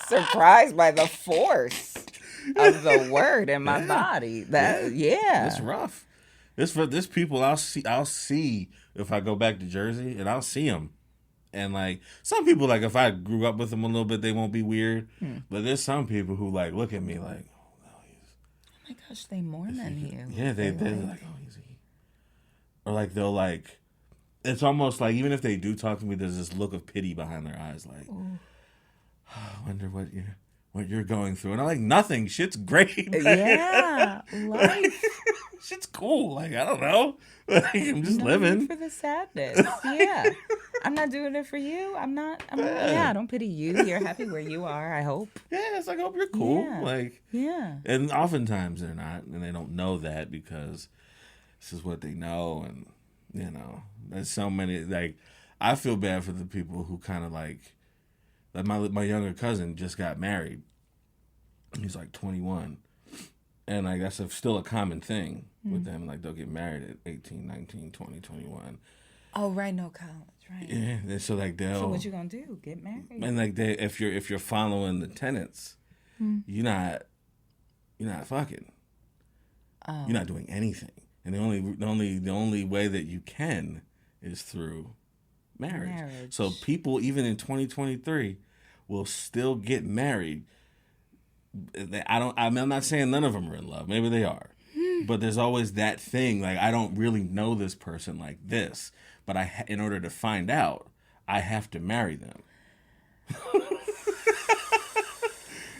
surprised by the force of the word in my body. It's rough. This people I'll see if I go back to Jersey and I'll see them. And, like, some people, like, if I grew up with them a little bit, they won't be weird. But there's some people who, like, look at me like, oh, my gosh, they Mormon you. Yeah, they're like, oh, he's or, like, they'll, like, it's almost like, even if they do talk to me, there's this look of pity behind their eyes, like, I wonder what you're going through. And I'm like, nothing. Shit's great. Yeah, life. Shit's cool. Like, I don't know. Like, I'm just living. For the sadness. Yeah. I'm not doing it for you. I don't pity you. You're happy where you are, I hope. Yeah, it's like, I hope you're cool. Yeah. Like, yeah. And oftentimes they're not, and they don't know that because this is what they know. And, you know, there's so many, like, I feel bad for the people who kind of like my younger cousin just got married. He's like 21. And like that's still a common thing with them. Like they'll get married at 18, 19, 20, 21. Oh, right, no college, right. Yeah. And so like So what you gonna do? Get married? And like if you're following the tenets, you're not fucking. You're not doing anything. And the only way that you can is through marriage. So people even in 2023 will still get married. I'm not saying none of them are in love. Maybe they are. But there's always that thing, like, I don't really know this person like this, but in order to find out, I have to marry them.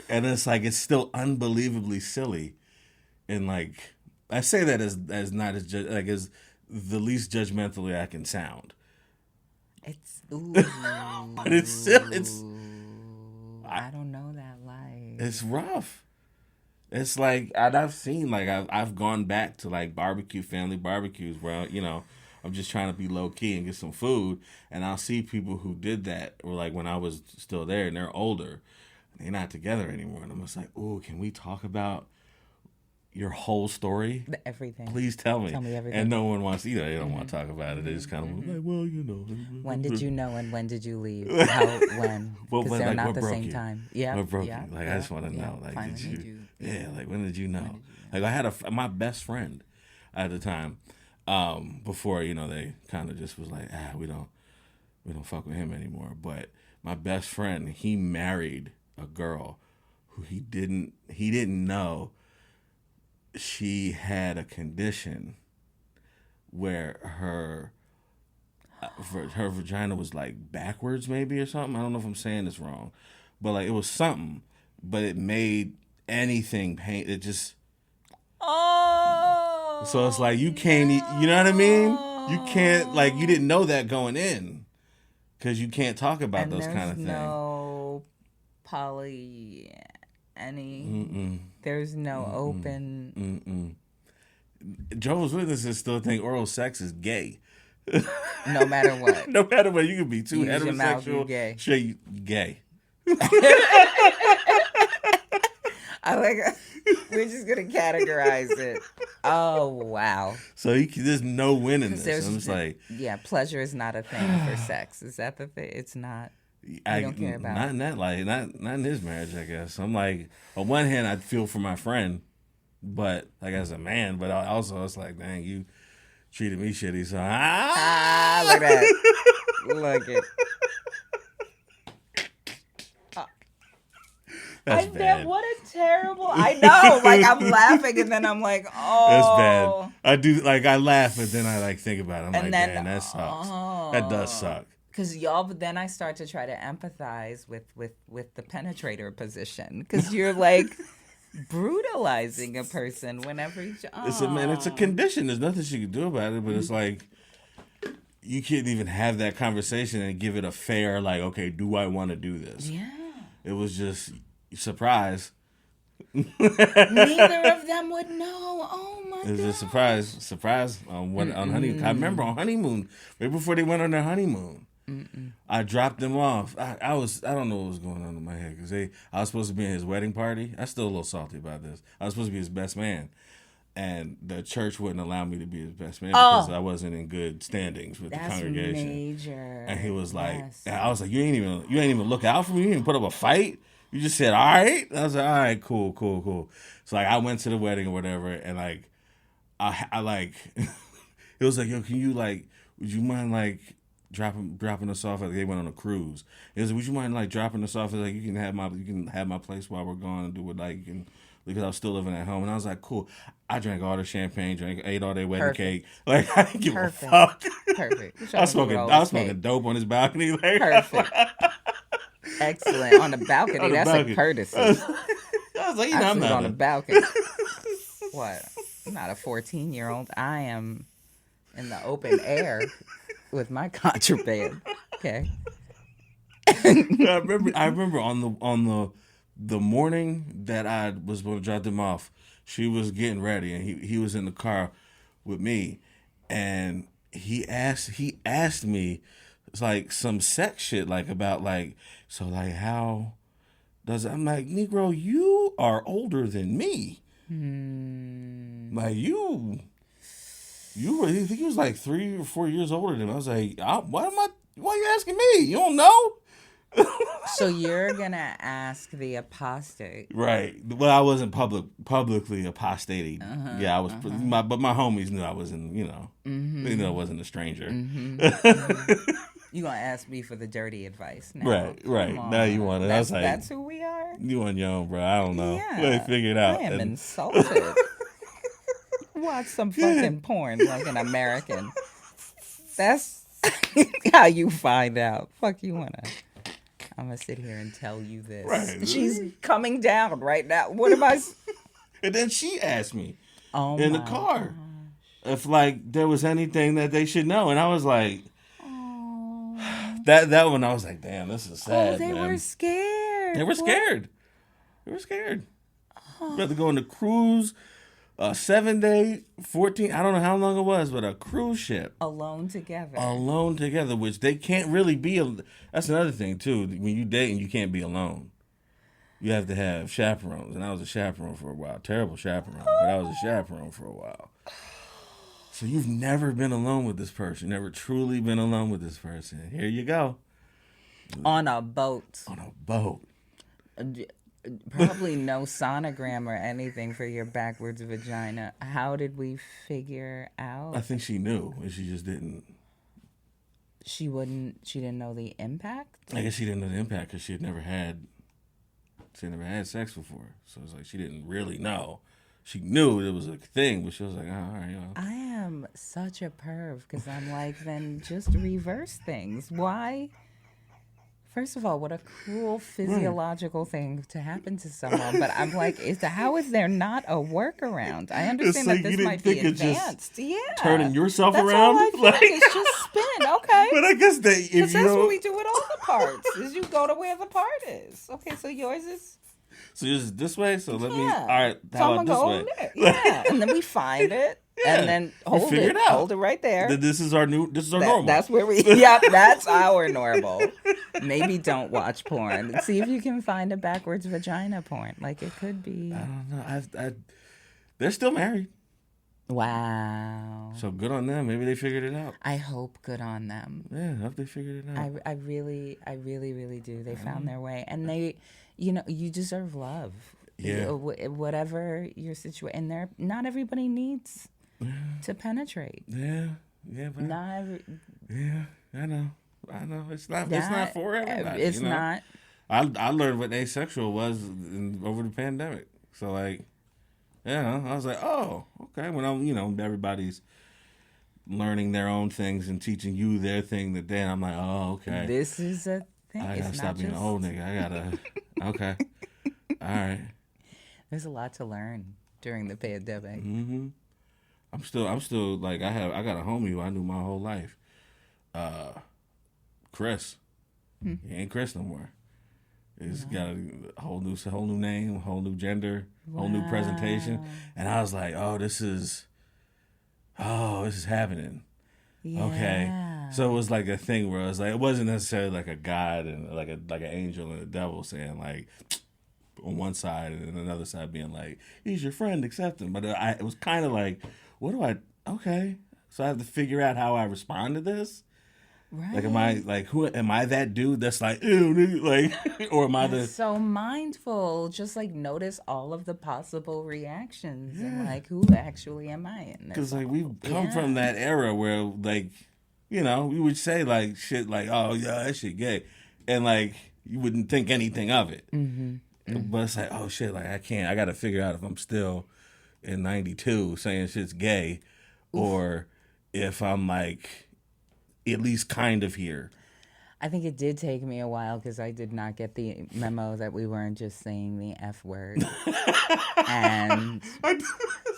And it's like, it's still unbelievably silly. And like, I say that as not as as the least judgmentally I can sound. But it's still, I don't know that life. It's rough. It's like, and I've seen, like, I've gone back to, like, family barbecues where, you know, I'm just trying to be low-key and get some food, and I'll see people who did that, or, like, when I was still there, and they're older, and they're not together anymore, and I'm just like, ooh, can we talk about your whole story? Everything. Please tell me. Tell me everything. And no one wants, they don't want to talk about it. They just kind of like, well, you know. When did you know and when did you leave? When? Because they're like, not the same time. Yeah. What broke you? Like, I just want to know. Like, did you? Yeah, like, when did you know? Like, I had my best friend at the time, before, you know, they kind of just was like, we don't fuck with him anymore. But my best friend, he married a girl who he didn't know she had a condition where her vagina was like backwards maybe or something. I don't know if I'm saying this wrong, but like it was something. but it made anything pain. It just. Oh. So it's like you can't. You know what I mean? You can't, like, you didn't know that going in, because you can't talk about those kind of things. No there's no open. Jehovah's Witnesses still think oral sex is gay. No matter what. No matter what, you could be too Use your mouth, heterosexual. you're gay. Sure, you gay. I like. We're just gonna categorize it. Oh wow! So there's no winning this. I'm just like, yeah, pleasure is not a thing for sex. Is that the thing? It's not. I don't care about. Not in that light. Not in his marriage. I guess I'm like, on one hand, I feel for my friend, but like as a man, but also it's like, dang, you treated me shitty. So look at that. Look it. That's bad. What a terrible. I know. Like, I'm laughing and then I'm like, oh. That's bad. I do, like, I laugh, but then I like think about it. I'm like, man, that sucks. That does suck. Because but then I start to try to empathize with the penetrator position. Because you're like brutalizing a person whenever you. It's a condition. There's nothing she can do about it, but it's like, you can't even have that conversation and give it a fair, like, okay, do I want to do this? Yeah. It was just. Surprise. Neither of them would know. Oh my god. It was a surprise on honeymoon. I remember on honeymoon, right before they went on their honeymoon. I dropped them off. I don't know what was going on in my head, because I was supposed to be in his wedding party. I'm still a little salty about this. I was supposed to be his best man, and the church wouldn't allow me to be his best man because I wasn't in good standings with the congregation. Major. And he was like, I was like, you ain't even look out for me. You didn't put up a fight. You just said, all right. I was like, all right, cool. So like, I went to the wedding or whatever, and like, I like, it was like, yo, can you like, would you mind like dropping us off? Like, they went on a cruise. It was like, would you mind like dropping us off? Like, you can have my place while we're gone and do it, like, you can, because I was still living at home. And I was like, cool. I drank all the champagne, ate all their wedding cake. Like, I didn't give a fuck. Perfect. I was smoking dope on his balcony. Like, perfect. Excellent. On the balcony. That's a courtesy. I was like, I'm not on the balcony. What? I'm not a 14-year-old. I am in the open air with my contraband. Okay. I remember on the morning that I was going to drop them off, she was getting ready, and he was in the car with me, and he asked me, it's like some sex shit, like about like, so like how does it? I'm like, Negro, you are older than me. Like you were, I think he was like 3 or 4 years older than me. I was like, why are you asking me? You don't know? So you're gonna ask the apostate, right? Well, I wasn't publicly apostating. Yeah, I was, but my homies knew I wasn't. You know, they knew I wasn't a stranger. You gonna ask me for the dirty advice now? Right. Now you want it. That's who we are. You on your own, bro. I don't know. Yeah, Let me figure it out. I am insulted. Watch some fucking porn like an American. That's how you find out. Fuck you wanna. I'm gonna sit here and tell you this. Right. She's coming down right now. What am I? And then she asked me in the car if like there was anything that they should know, and I was like, that one. I was like, damn, this is sad. Oh, they were scared. They were scared. They were scared. We had to go on the cruise. 7-day, 14, I don't know how long it was, but a cruise ship. Alone together, which they can't really be. That's another thing, too. When you dating, you can't be alone. You have to have chaperones. And I was a chaperone for a while. Terrible chaperone, but I was a chaperone for a while. So you've never been alone with this person. Never truly been alone with this person. Here you go. On a boat. Probably no sonogram or anything for your backwards vagina. How did we figure out? I think she knew, and she just didn't. She didn't know the impact? I guess she didn't know the impact because she had never had sex before. So it's like she didn't really know. She knew it was a thing, but she was like, oh, all right, you know. I am such a perv because I'm like, then just reverse things. Why First of all, what a cruel physiological thing to happen to someone. But I'm like, how is there not a workaround? I understand that this might be advanced. Yeah. Turning yourself That's around? All I think it's just spin, okay? But I guess that if you that's what we do with all the parts, is you go to where the part is. Okay, so yours is... So yours is this way, so let me... All right, how about this way? Yeah, and then we find it. Yeah. And then hold it right there. This is our normal. That's where we. Yep, that's our normal. Maybe don't watch porn. See if you can find a backwards vagina porn. Like it could be. I don't know. They're still married. Wow. So good on them. Maybe they figured it out. I hope good on them. Yeah, I hope they figured it out. I really do. They found their way, and they, you deserve love. Yeah. Whatever your situation, and not everybody needs to penetrate. Yeah, but yeah, I know. It's not for everybody. It's not. I learned what asexual was over the pandemic. So like, I was like, oh, okay. When everybody's learning their own things and teaching you their thing, then I'm like, oh, okay. This is a thing. I gotta stop being an old nigga. I gotta. Okay. All right. There's a lot to learn during the pandemic. Mm-hmm. I'm still like I got a homie who I knew my whole life. Chris. He ain't Chris no more. He's got a whole new name, whole new gender, whole new presentation. And I was like, this is happening. Yeah. Okay. So it was like a thing where it wasn't necessarily like a God and like an angel and a devil saying like on one side and then another side being like, he's your friend, accept him. But it was kind of like, okay. So I have to figure out how I respond to this. Right. Like, am I that dude that's like, ew, like, or am I so mindful? Just like notice all of the possible reactions and like, who actually am I in this? Because like we've come from that era where like, we would say like shit like, oh yeah, that shit gay, and like you wouldn't think anything of it. Mm-hmm. But it's like, oh shit, like I got to figure out if I'm still in '92 saying shit's gay, or if I'm like at least kind of here. I think it did take me a while because I did not get the memo that we weren't just saying the F word, and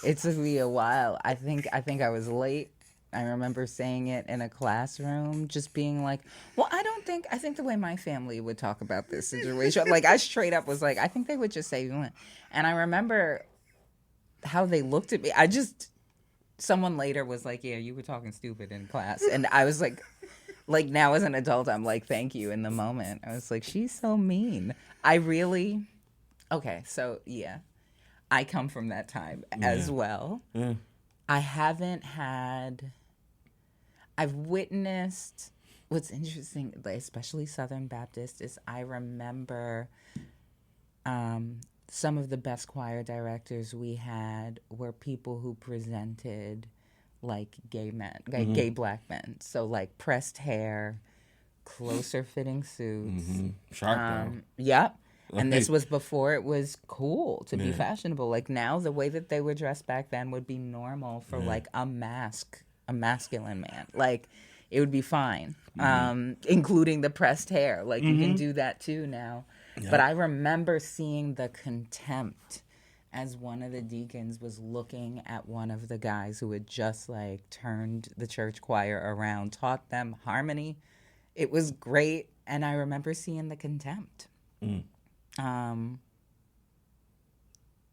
it took me a while. I think I was late. I remember saying it in a classroom, just being like, well, I think the way my family would talk about this situation, like I straight up was like, I think they would just say, and I remember how they looked at me. Someone later was like, yeah, you were talking stupid in class. And I was like now as an adult, I'm like, thank you. In the moment, I was like, she's so mean. Okay, so yeah, I come from that time as well. Yeah. I've witnessed, what's interesting, especially Southern Baptist, is I remember some of the best choir directors we had were people who presented like gay men, like gay black men. So like pressed hair, closer fitting suits. Mm-hmm. Sharp though. Yep. And this was before it was cool to be fashionable. Like now, the way that they were dressed back then would be normal for like a masculine man. Like it would be fine, including the pressed hair. Like you can do that too now. Yep. But I remember seeing the contempt as one of the deacons was looking at one of the guys who had just like turned the church choir around, taught them harmony. It was great. And I remember seeing the contempt.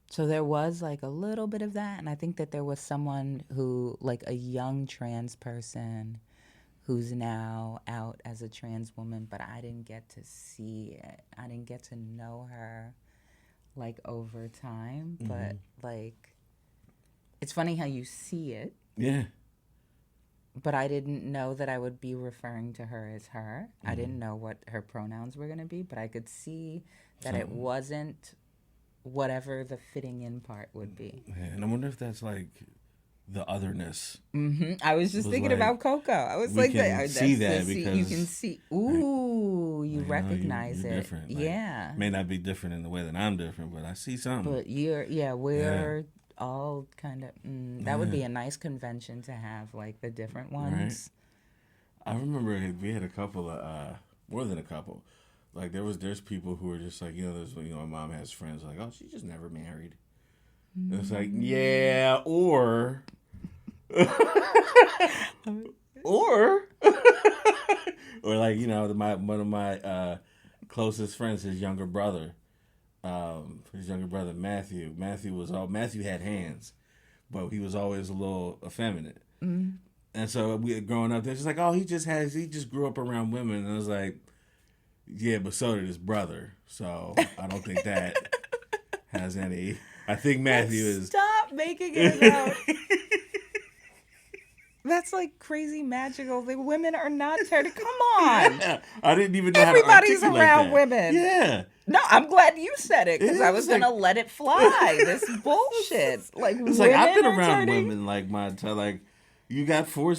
So there was like a little bit of that. And I think that there was someone who, like a young trans person who's now out as a trans woman, but I didn't get to see it. I didn't get to know her like over time. But like, it's funny how you see it. Yeah. But I didn't know that I would be referring to her as her. I didn't know what her pronouns were going to be, but I could see that it wasn't whatever the fitting in part would be. Yeah, and I wonder if that's like the otherness. I was just thinking about KOKO. I was like, see that because you can see. Ooh, you recognize you're it. Different. Like, yeah, may not be different in the way that I'm different, but I see something. But we're all kind of. That would be a nice convention to have, like the different ones. Right. I remember we had a couple of more than a couple Like there's people who are just like, there's my mom has friends like, oh, she just never married. And it's like, yeah, or or like one of my closest friends, his younger brother Matthew. Matthew had hands, but he was always a little effeminate. Mm. And so we growing up, they're just like, oh, he just grew up around women. And I was like, yeah, but so did his brother. So I don't think that has any. I think Matthew is. Stop making it about. That's like crazy magical. The women are not turning. Come on. Yeah, I didn't even know Everybody's how to around that. women. Yeah. No, I'm glad you said it because I was going to let it fly. This bullshit. Like, it's like I've been around women like my entire, like, I got 4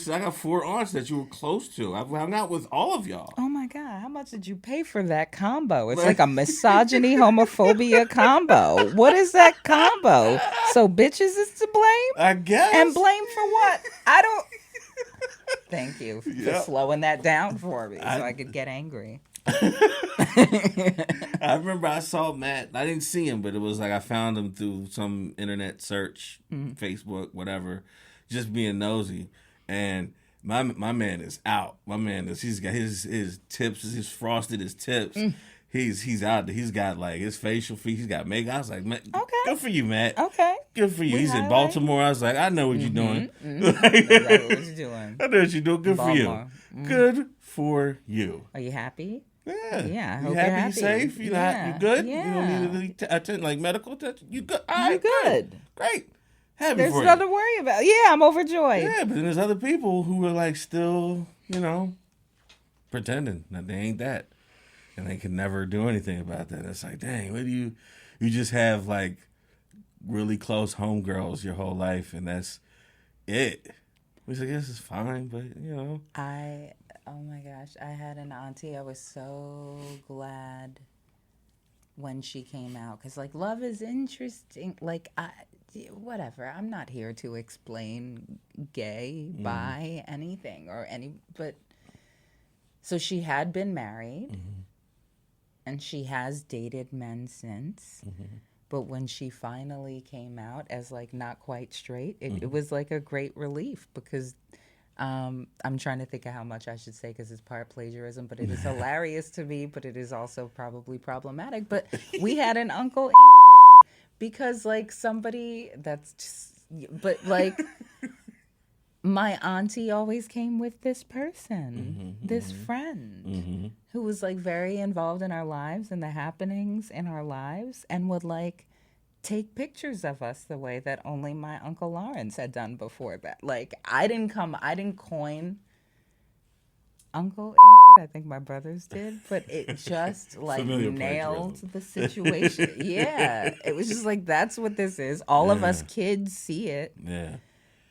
aunts that you were close to. I've hung out with all of y'all. Oh my God. How much did you pay for that combo? It's like a misogyny, homophobia combo. What is that combo? So bitches is to blame? I guess. And blame for what? I don't. Thank you for slowing that down for me so I could get angry. I remember I saw Matt. I didn't see him, but it was like I found him through some internet search, Facebook, whatever, just being nosy. And my man is out. My man is, he's got his tips, he's frosted his tips. He's out there. He's got like his facial feet. He's got makeup. I was like, okay, good for you, Matt. Okay, good for you. He's in Baltimore. I was like, I know what you're doing. Exactly what you're doing. I know what you're doing. Good Baltimore. For you. Good for you. Are you happy? Yeah. Yeah. I hope you happy? You're happy? You safe? You you good? Yeah. You don't need to attend like medical attention. You good? All right, good. Great. Happy There's for you. nothing to worry about. Yeah, I'm overjoyed. Yeah, but then there's other people who are like still, pretending that they ain't that. And they can never do anything about that. It's like, dang, what do you just have like really close homegirls your whole life and that's it. Which I guess is fine, but oh my gosh, I had an auntie. I was so glad when she came out because like love is interesting. Like whatever. I'm not here to explain gay, bi, anything but so she had been married. Mm-hmm. And she has dated men since. Mm-hmm. But when she finally came out as like not quite straight, it was like a great relief because I'm trying to think of how much I should say because it's part plagiarism, but it is hilarious to me, but it is also probably problematic. But we had an Uncle Ingrid because like somebody that's just, but like... My auntie always came with this person, this friend, who was like very involved in our lives and the happenings in our lives and would like take pictures of us the way that only my Uncle Lawrence had done before that. Like I didn't coin Uncle Ingrid. I think my brothers did, but it just like nailed the situation. Yeah. It was just like, that's what this is. All of us kids see it. Yeah.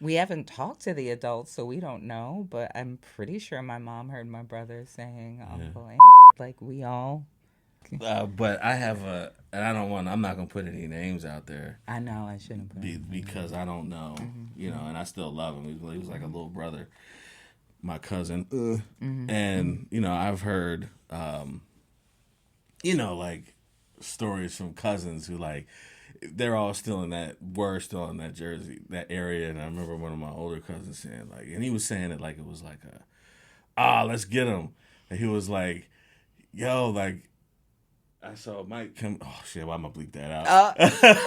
We haven't talked to the adults, so we don't know, but I'm pretty sure my mom heard my brother saying Uncle Ingrid. Like, we all... But I have and I'm not going to put any names out there. I know, I shouldn't put because I don't know, and I still love him. He was like a little brother, my cousin. And, I've heard, like, stories from cousins who, like, were still in that Jersey, that area. And I remember one of my older cousins saying like, and he was saying it like it was like let's get him. And he was like, yo, like, I saw Mike come. Oh shit, why am I bleep that out? I'm gonna bleep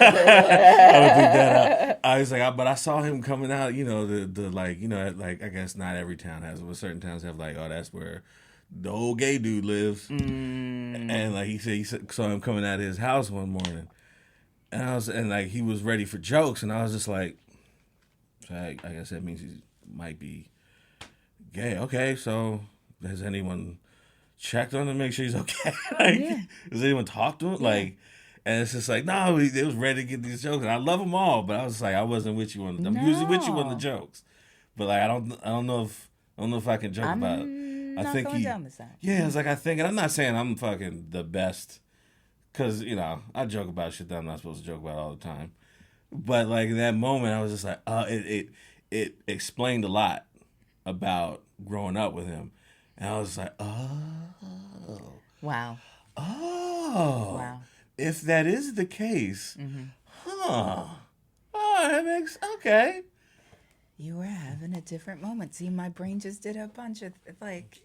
that out. I was like, but I saw him coming out. The like, like I guess not every town has it, but certain towns have like, oh, that's where the old gay dude lives. And like he saw him coming out of his house one morning. And like he was ready for jokes, and I was just like, I guess that means he might be gay. Okay, so has anyone checked on him to make sure he's okay? Does anyone talk to him? Yeah. Like, and it's just like, no, they was ready to get these jokes, and I love them all, but I was like, I wasn't with you on them. I'm usually with you on the jokes, but like I don't know if I can joke about it. I think down the side. Yeah, it's like I think, and I'm not saying I'm fucking the best. Because, I joke about shit that I'm not supposed to joke about all the time. But, like, in that moment, I was just like, it explained a lot about growing up with him. And I was like, oh. Wow. Oh. Wow. If that is the case, huh? Oh, that makes okay. You were having a different moment. See, my brain just did a bunch of like.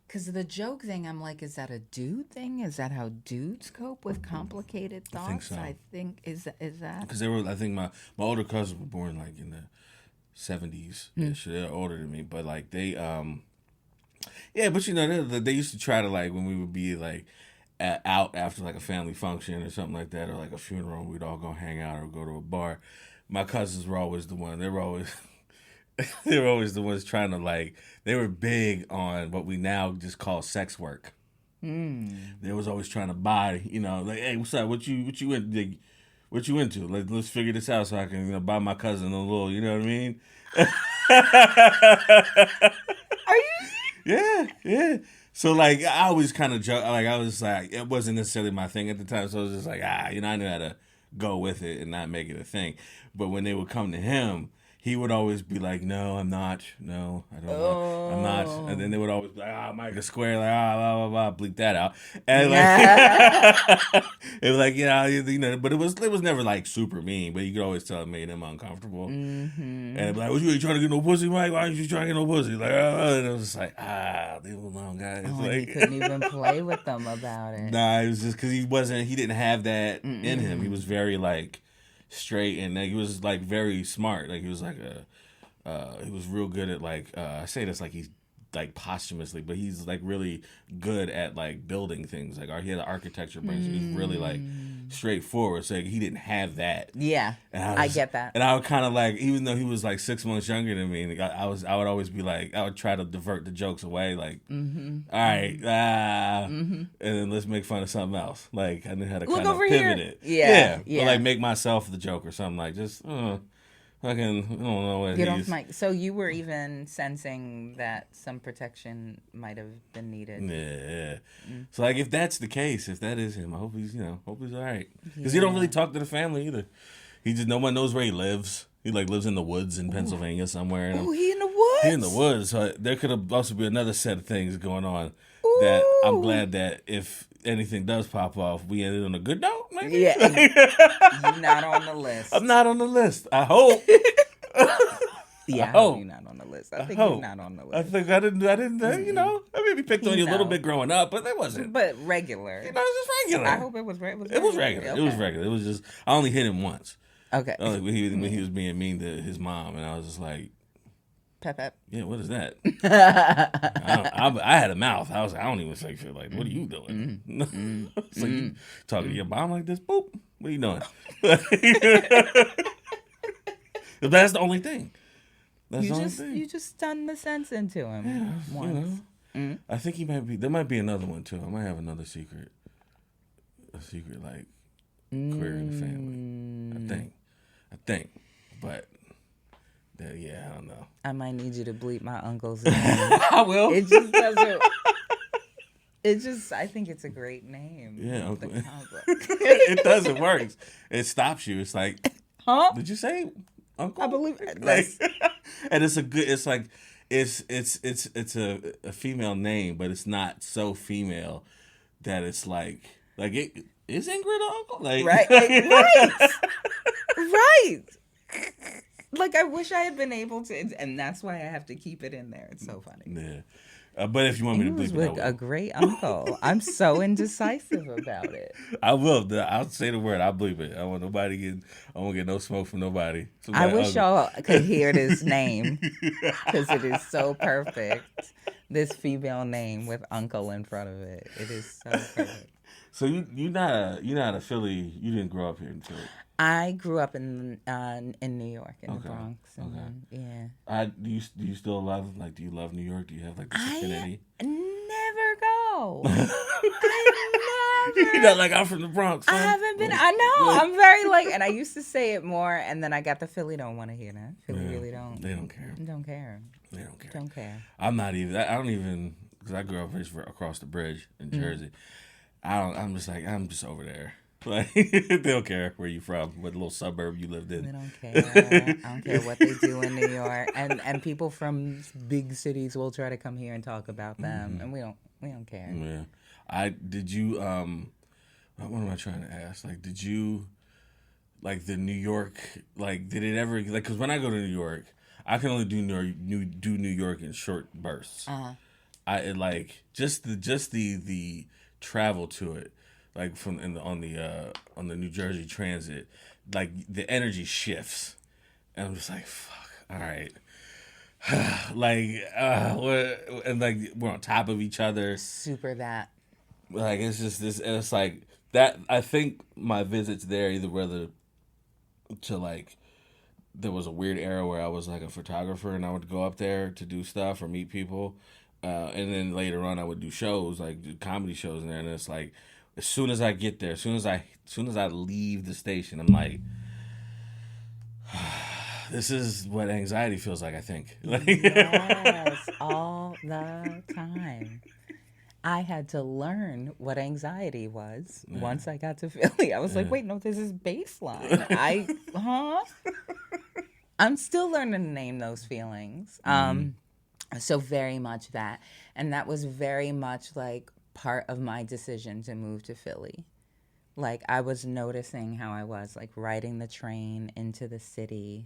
Because the joke thing, I'm like, is that a dude thing? Is that how dudes cope with complicated thoughts? I think so. Is that? Because they were, I think my older cousins were born like in the 70s. They're older than me, but like they, yeah, but you know, they used to try to like when we would be like out after like a family function or something like that, or like a funeral, we'd all go hang out or go to a bar. My cousins were always the one. They were always. They were always the ones trying to like. They were big on what we now just call sex work. They was always trying to buy, you know, like, hey, what's up? What you into? Let's figure this out so I can buy my cousin a little. You know what I mean? Are you? Yeah. So like, I always kind of joke. Like I was like, it wasn't necessarily my thing at the time. So I was just like, I knew how to go with it and not make it a thing. But when they would come to him, he would always be like, no, I'm not. No, I don't know. I'm not. And then they would always be like, Mike is square, like, blah, blah, blah, bleep that out. And like, it was like, you know, but it was never like super mean, but you could always tell it made him uncomfortable. And it'd be like, you ain't trying to get no pussy, Mike? Why aren't you trying to get no pussy? Like, and it was just like, leave him alone, guys. Like, he couldn't even play with them about it. Nah, it was just because he didn't have that in him. He was very like, straight, and like, he was like very smart. Like he was like he was real good at like I say this like he's like posthumously, but he's like really good at like building things. Like he had an architecture brain, so he was really like straightforward. So like, he didn't have that. Yeah, I get that. And I would kind of like, even though he was like 6 months younger than me, I would always be like, I would try to divert the jokes away. Like, all right, and then let's make fun of something else. Like I knew how to kind of pivot it. Yeah. Or like make myself the joke or something. Like just I don't know what Get off mic. So you were even sensing that some protection might have been needed. Yeah. So like, if that's the case, if that is him, I hope he's all right. Because he don't really talk to the family either. No one knows where he lives. He like lives in the woods in Pennsylvania somewhere. Oh, he in the woods. He in the woods. So there could have also be another set of things going on. That I'm glad that if anything does pop off, we ended on a good note. Maybe? Yeah, you're not on the list. I'm not on the list. I hope. Yeah, I hope you're not on the list. I think you're not on the list. I think I didn't. You know, I maybe picked on you a little bit growing up, but that wasn't. But regular. You know, it was just regular. I hope it was regular. It was regular. Okay. It was regular. It was just I only hit him once. Okay. When he was being mean to his mom, and I was just like. Pep. Yeah, what is that? I had a mouth. I was like, I don't even say shit. Like, what are you doing? It's like, you talking to your mom like this? Boop. What are you doing? That's the only thing. You just stunned the sense into him once. You know, I think he might be. There might be another one too. I might have another secret. A secret like queer in the family. I think, but. Yeah, I don't know. I might need you to bleep my uncle's name. I will. It just doesn't. I think it's a great name. Yeah, Uncle. It does. It works. It stops you. It's like, huh? Did you say Uncle? I believe it. Like, and it's a good. It's like, it's a female name, but it's not so female that it's like it is Ingrid an uncle? Like, right, right. Like, I wish I had been able to, and that's why I have to keep it in there. It's so funny. Yeah. But if you want me to bleep it, I will. A great uncle. I'm so indecisive about it. I will. I'll say the word. I'll bleep it. I won't get no smoke from nobody. I wish y'all could hear this name because it is so perfect. This female name with uncle in front of it. It is so perfect. So you're not a Philly. You didn't grow up here in Philly. I grew up in New York, in the Bronx. And, yeah. Do you still love, like, do you love New York? Do you have, like, this affinity? I never go. You're not like, I'm from the Bronx. Son. I haven't been. I know. I'm very, like, and I used to say it more, and then I got the Philly don't want to hear that. Philly really don't. They don't care. Don't care. They don't care. Don't care. I'm not even, I don't even, because I grew up across the bridge in Jersey. I'm just over there. Like, they don't care where you from, what little suburb you lived in. They don't care. I don't care what they do in New York. And people from big cities will try to come here and talk about them, and we don't care. Yeah, Did you what am I trying to ask? Like, did you like the New York? Like, did it ever like? Because when I go to New York, I can only do New York in short bursts. I like just the travel to it, like on the New Jersey Transit, like the energy shifts, and I'm just like, fuck, all right. Like, and like we're on top of each other. Super that. Like it's just this, and it's like that. I think my visits there, either whether to like, there was a weird era where I was like a photographer and I would go up there to do stuff or meet people, and then later on I would do shows, like do comedy shows in there. And it's like, as soon as I get there, as soon as I leave the station, I'm like, this is what anxiety feels like, I think. Yes, all the time. I had to learn what anxiety was once I got to Philly. I was like, wait, no, this is baseline. I'm still learning to name those feelings. So very much that. And that was very much like part of my decision to move to Philly. Like I was noticing how I was like riding the train into the city,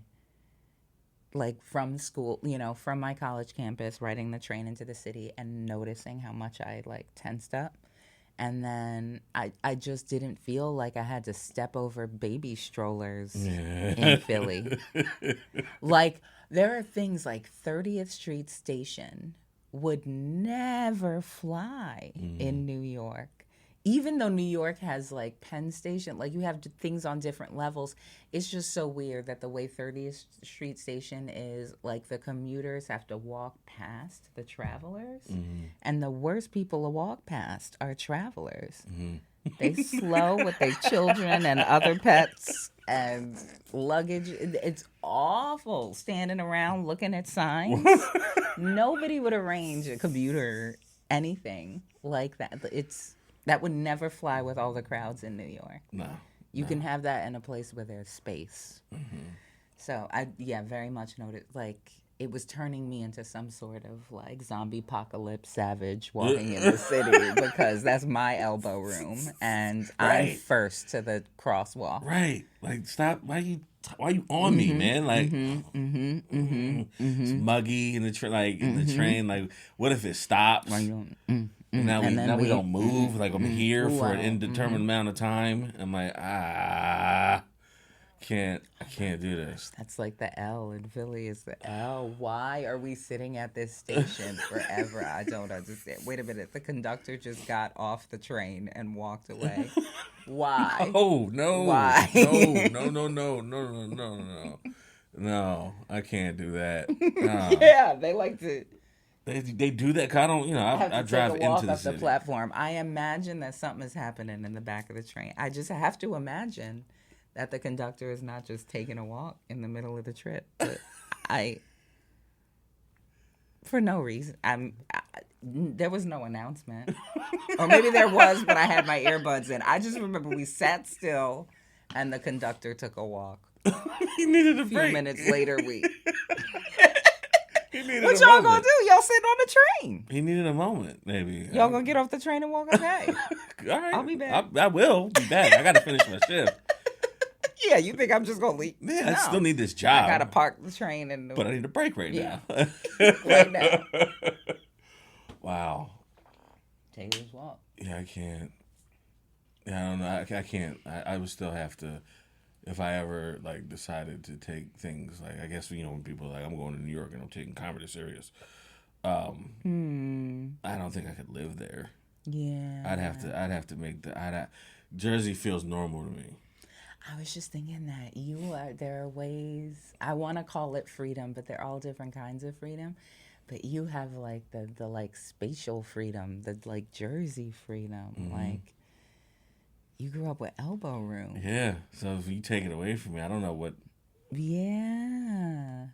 like from school, from my college campus, riding the train into the city and noticing how much I like tensed up. And then I just didn't feel like I had to step over baby strollers in Philly. Like there are things like 30th Street Station would never fly in New York. Even though New York has like Penn Station, like you have things on different levels, it's just so weird that the way 30th Street Station is, like the commuters have to walk past the travelers, and the worst people to walk past are travelers. They slow with their children and other pets and luggage. It's awful standing around looking at signs. Nobody would arrange a commuter anything like that. That would never fly with all the crowds in New York. No. You can have that in a place where there's space. So I very much noticed, like, it was turning me into some sort of, like, zombie apocalypse savage walking in the city because that's my elbow room, and I'm first to the crosswalk. Right. Like, stop. Why you on me, man? Like, it's muggy in the train. Like, what if it stops? Now we don't move. Like I'm here for an indeterminate amount of time. I'm like, I can't do this. That's like the L in Philly is the L. Why are we sitting at this station forever? I don't understand. Wait a minute. The conductor just got off the train and walked away. Why? Oh no! Why? No! No, I can't do that. No. Yeah, they like to. They do that. Cause I don't, I drive into the city. The platform. I imagine that something is happening in the back of the train. I just have to imagine that the conductor is not just taking a walk in the middle of the trip. But for no reason, there was no announcement, or maybe there was, but I had my earbuds in. I just remember we sat still, and the conductor took a walk. He needed a break. A few minutes later, we. What y'all gonna do? Y'all sitting on the train. He needed a moment, maybe. Y'all gonna get off the train and walk okay? All right. I'll be back. I will be back. I gotta finish my shift. Yeah, you think I'm just gonna leave? Yeah, no. I still need this job. I gotta park the train but I need a break right now. Right now. Wow. Taylor's walk. Yeah, I can't. Yeah, I don't know. I can't. I would still have to. If I ever like decided to take things like, I guess when people are like, I'm going to New York and I'm taking comedy serious, I don't think I could live there. Yeah, I'd have to make Jersey feels normal to me. I was just thinking that there are ways, I want to call it freedom, but they're all different kinds of freedom. But you have like the like spatial freedom, the like Jersey freedom, like. You grew up with elbow room. Yeah. So if you take it away from me, I don't know what. Yeah.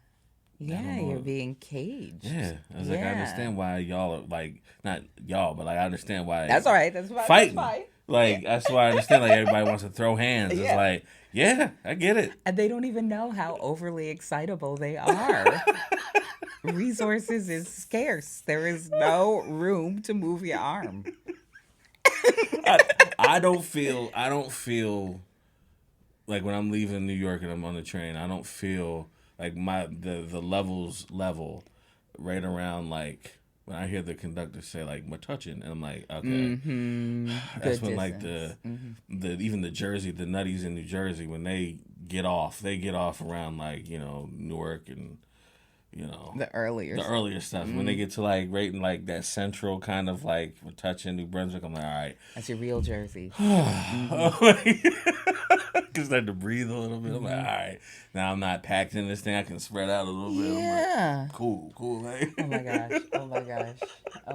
Yeah, you're being caged. Yeah. I was like, I understand why y'all are like, not y'all, but like, I understand why. That's all right. That's why. Fighting. That's like, that's why I understand, like, everybody wants to throw hands. It's like, yeah, I get it. And they don't even know how overly excitable they are. Resources is scarce. There is no room to move your arm. I don't feel like when I'm leaving New York and I'm on the train, I don't feel like the levels level right around like when I hear the conductor say like Metuchen, and I'm like, okay, that's when like the even the Jersey, the nutties in New Jersey, when they get off around like Newark and the earlier stuff. When they get to like right in like that central kind of like Metuchen, New Brunswick, I'm like, all right, that's your real Jersey. Because I had to breathe a little bit. I'm like, all right, now I'm not packed in this thing. I can spread out a little bit. Yeah. I'm like, cool. Like. Oh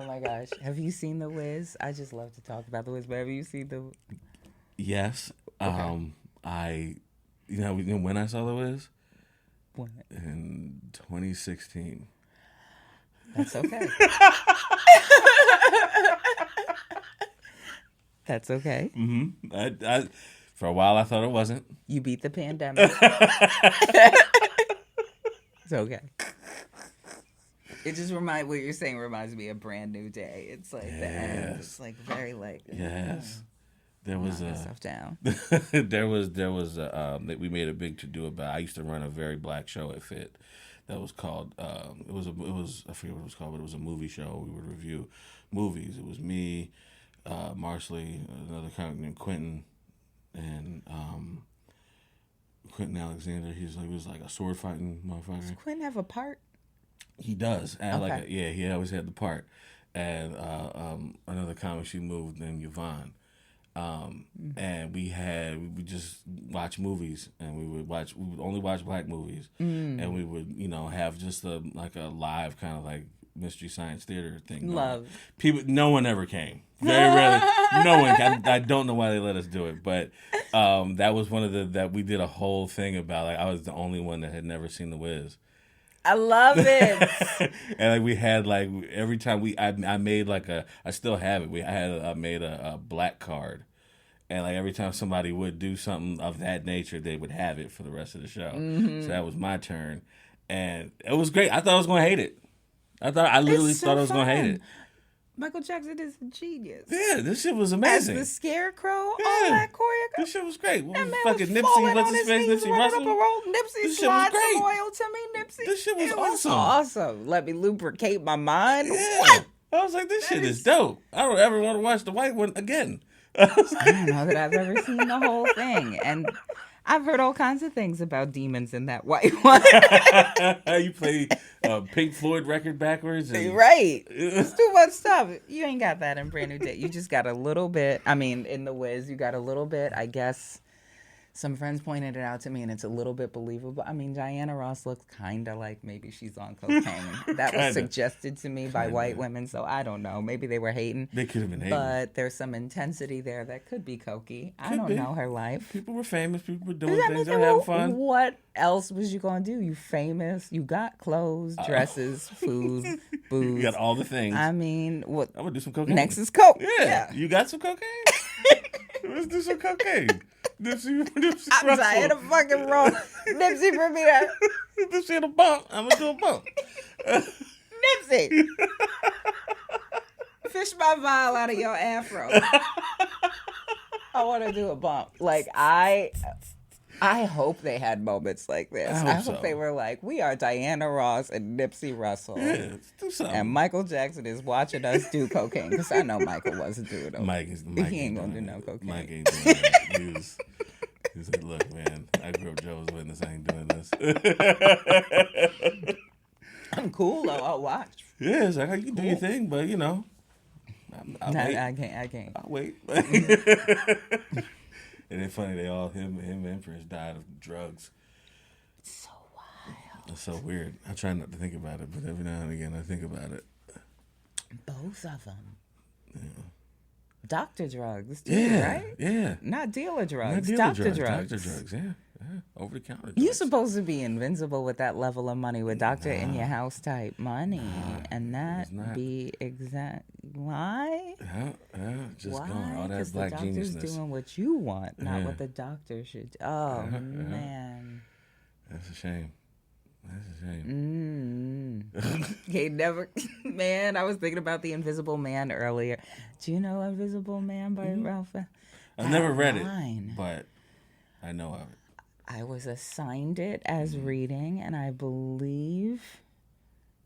my gosh. Have you seen The Wiz? I just love to talk about The Wiz, but have you seen the? Yes. Okay. When I saw The Wiz. What? In 2016. That's okay. That's okay. Mm-hmm. I for a while I thought it wasn't. You beat the pandemic. It's okay. It just what you're saying reminds me of Brand New Day. It's like the end. It's like very like. Yes. There was myself down. there was that we made a big to do about. I used to run a very black show at Fit. That was called. It was I forget what it was called, but it was a movie show. We would review movies. It was me, Marsley, another comic named Quentin, and Quentin Alexander. He was like a sword fighting motherfucker. Does Quentin have a part? He does. Okay. He always had the part. And another comic she moved named Yvonne. And we would just watch movies, and we would only watch black movies, and we would have just a live kind of like mystery science theater thing. Love people. No one ever came. Very rarely. No one. I don't know why they let us do it, but that was one of that we did a whole thing about. Like I was the only one that had never seen The Wiz. I love it. And like we had like every time I made like I still have it. I made a black card. And like every time somebody would do something of that nature, they would have it for the rest of the show. Mm-hmm. So that was my turn, and it was great. I thought I was going to hate it. I literally thought I was going to hate it. Michael Jackson is a genius. Yeah, this shit was amazing. As the Scarecrow, all that choreography. This shit was great. That man fucking was Nipsey, what's his face? Nipsey Russell. Nipsey slides some oil to me. Nipsey. This shit was awesome. Awesome. Let me lubricate my mind. Yeah. What? I was like, this shit is dope. I don't ever want to watch the white one again. I don't know that I've ever seen the whole thing. And I've heard all kinds of things about demons in that white one. You play Pink Floyd record backwards. Right. It's too much stuff. You ain't got that in Brand New Day. You just got a little bit. I mean, in The Wiz, you got a little bit, I guess. Some friends pointed it out to me, and it's a little bit believable. I mean, Diana Ross looks kind of like maybe she's on cocaine. That was suggested to me by white women, so I don't know. Maybe they were hating. They could have been hating. But there's some intensity there that could be cokey. I don't know her life. People were famous. People were doing things. They were having fun. What else was you going to do? You famous. You got clothes, dresses, food, booze. You got all the things. I mean, what? I'm going to do some cocaine. Next is coke. Yeah. You got some cocaine? Let's do some cocaine. Nipsey I'm dying of fucking wrong. Nipsey, bring me that. Nipsey in a bump. I'm going to do a bump. Nipsey. Fish my vial out of your afro. I want to do a bump. Like, I hope they had moments like this. I hope they were like, we are Diana Ross and Nipsey Russell. Yeah, let's do something. And Michael Jackson is watching us do cocaine. Because I know Michael wasn't doing it. Mike he ain't going to do no cocaine. Mike ain't doing that. He was like, look, man, I grew up Jehovah's Witness. I ain't doing this. I'm cool, though. I'll watch. Yeah, it's like, you can do your thing, but, I'll wait. I can't. I'll wait. And it's funny, him and Empress died of drugs. It's so wild. It's so weird. I try not to think about it, but every now and again I think about it. Both of them. Yeah. Doctor drugs, too, right? Yeah. Not dealer drugs. Doctor drugs. Doctor drugs, yeah. Over the counter. You're supposed to be invincible with that level of money, with doctor in your house type money, and that be exact. Why? Just why? Going all that black geniusness. The doctor's doing what you want, not what the doctor should. Oh man, that's a shame. That's a shame. He never, man. I was thinking about The Invisible Man earlier. Do you know Invisible Man by Ralph? I've never read it, but I know of it. I was assigned it as reading, and I believe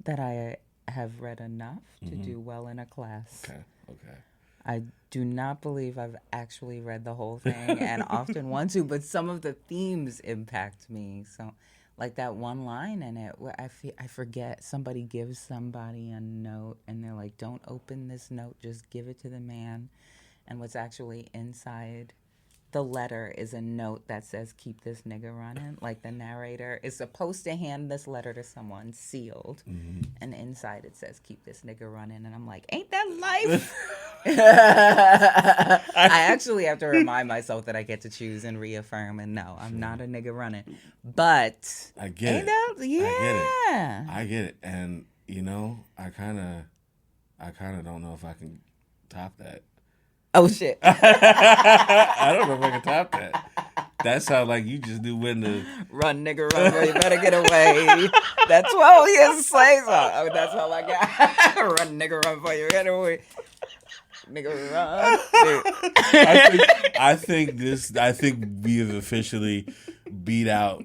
that I have read enough to do well in a class. Okay. I do not believe I've actually read the whole thing and often want to, but some of the themes impact me. So, like that one line in it where I forget, somebody gives somebody a note and they're like, don't open this note, just give it to the man. And what's actually inside the letter is a note that says, keep this nigga running. Like the narrator is supposed to hand this letter to someone sealed. And inside it says, keep this nigga running. And I'm like, ain't that life? I actually have to remind myself that I get to choose and reaffirm. And no, I'm not a nigga running. But I get it. I get it. And, you know, I kind of don't know if I can top that. Oh, shit. I don't know if I can top that. That sounds like you just knew when to... Run, nigga, run, boy, you better get away. That's 12 years of slave song. I mean, that's all I got. Run, nigga, run, boy, you better away. Nigga, run. I think we have officially beat out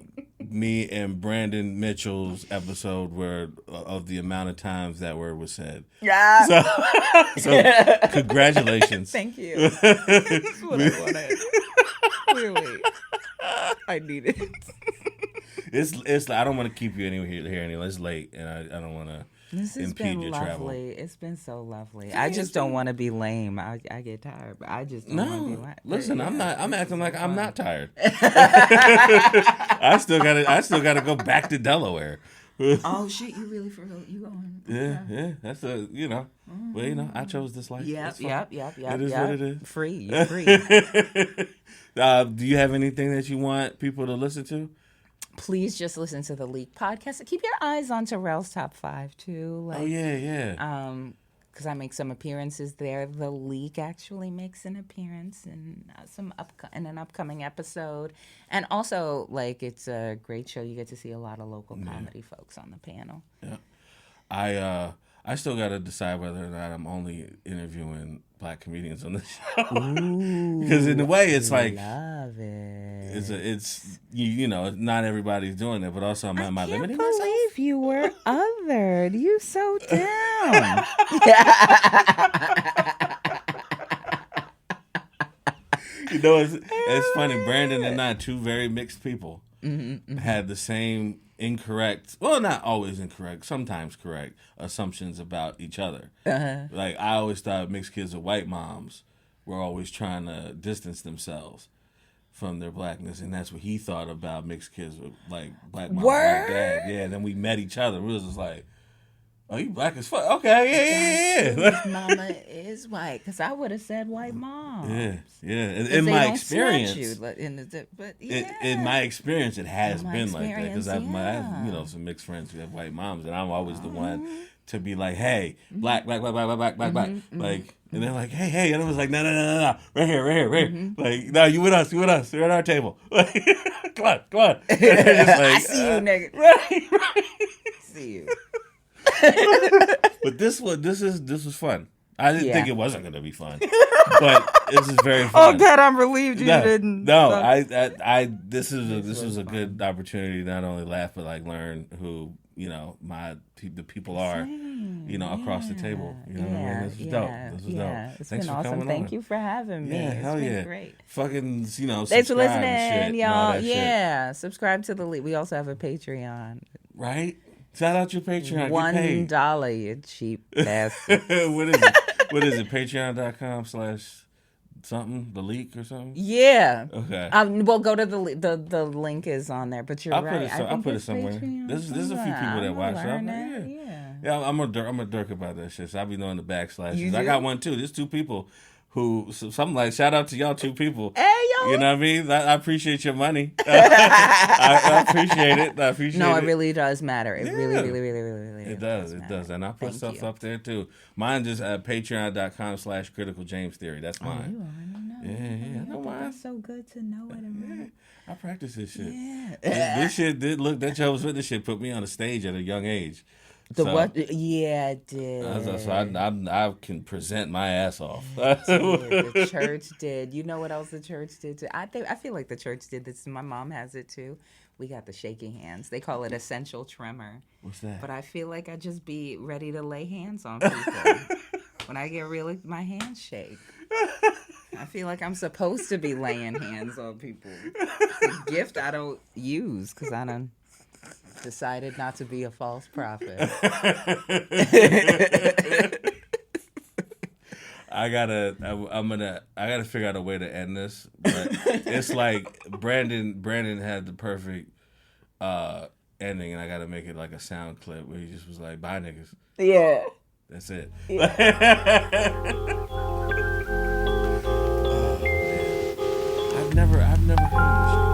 me and Brandon Mitchell's episode of the amount of times that word was said. Yeah. So congratulations. Thank you. That's what I wanted. Clearly, I need it. It's. I don't want to keep you here anyway. It's late, and I don't want to impede your travel. It's been so lovely. I just don't want to be lame. I get tired, but I just don't want to be lame. Listen, I'm acting like I'm not tired. I still gotta go back to Delaware. Oh shit! You really forgot you going? Yeah. That's well, I chose this life. Yep. It is what it is. Free, you're free. Do you have anything that you want people to listen to? Please just listen to the Leak podcast. Keep your eyes on Terrell's Top 5 too. Like, oh yeah. Because I make some appearances there. The Leak actually makes an appearance in in an upcoming episode, and also like it's a great show. You get to see a lot of local comedy folks on the panel. Yeah, I still got to decide whether or not I'm only interviewing Black comedians on the show. Because in a way, it's like love it. It's not everybody's doing it, but also am I limiting myself? I can't believe you were othered. You so down. It's funny. Brandon and I, two very mixed people, had the same incorrect, well, not always incorrect, sometimes correct assumptions about each other. Like I always thought mixed kids with white moms were always trying to distance themselves from their blackness, and that's what he thought about mixed kids with like black mom, black dad. Yeah, and then we met each other. We was just like, oh, you black as fuck. Okay, yeah. His mama is white, because I would have said white mom. Yeah. In my experience, in my experience, it has been like that because I have some mixed friends who have white moms, and I'm always the one to be like, hey, black, like, and they're like, hey, and I was like, no, right here. Like, no, you with us, you're at our table. Like, come on. Like, I see you, nigga. Right. See you. But this was fun. I didn't think it wasn't going to be fun, but this is very fun. Oh God, I'm relieved you didn't. No, this was a good opportunity to not only laugh but like learn who the people are, across the table. You know what I mean? This was dope. It's Thanks been for awesome. coming Thank on. you for having me. Hell it's been yeah. Great. Fucking Thanks for listening, y'all. Shit. Subscribe to the League. We also have a Patreon. Right. Shout out your Patreon. $1, you cheap bastard. What is it? Patreon.com/ something, the leak or something? Yeah. Okay. Well, go to the link is on there, but you're right. I'll put it somewhere. There's a few people that watch it. I'm a dirk about that shit. So I'll be knowing the backslashes. I got one too. There's two people who, something like, shout out to y'all two people. Hey, yo. You know what I mean? I appreciate your money. I appreciate it. It really does matter. It really It does. And I put stuff up there too. Mine just at patreon.com/criticaljamestheory. That's mine. You already know. Yeah, I know mine. That's so good to know it. I practice this shit. Yeah. This shit did look. That Jehovah's Witness shit put me on the stage at a young age. What? Yeah, it did. So I can present my ass off. The church did. You know what else the church did too? I feel like the church did this. My mom has it too. We got the shaking hands. They call it essential tremor. What's that? But I feel like I just be ready to lay hands on people. When I get really, my hands shake. I feel like I'm supposed to be laying hands on people. It's a gift I don't use because I done decided not to be a false prophet. I gotta figure out a way to end this, but it's like Brandon had the perfect ending, and I gotta make it like a sound clip where he just was like, "Bye, niggas." Yeah, that's it. Yeah. Oh, man. I've never heard of this shit.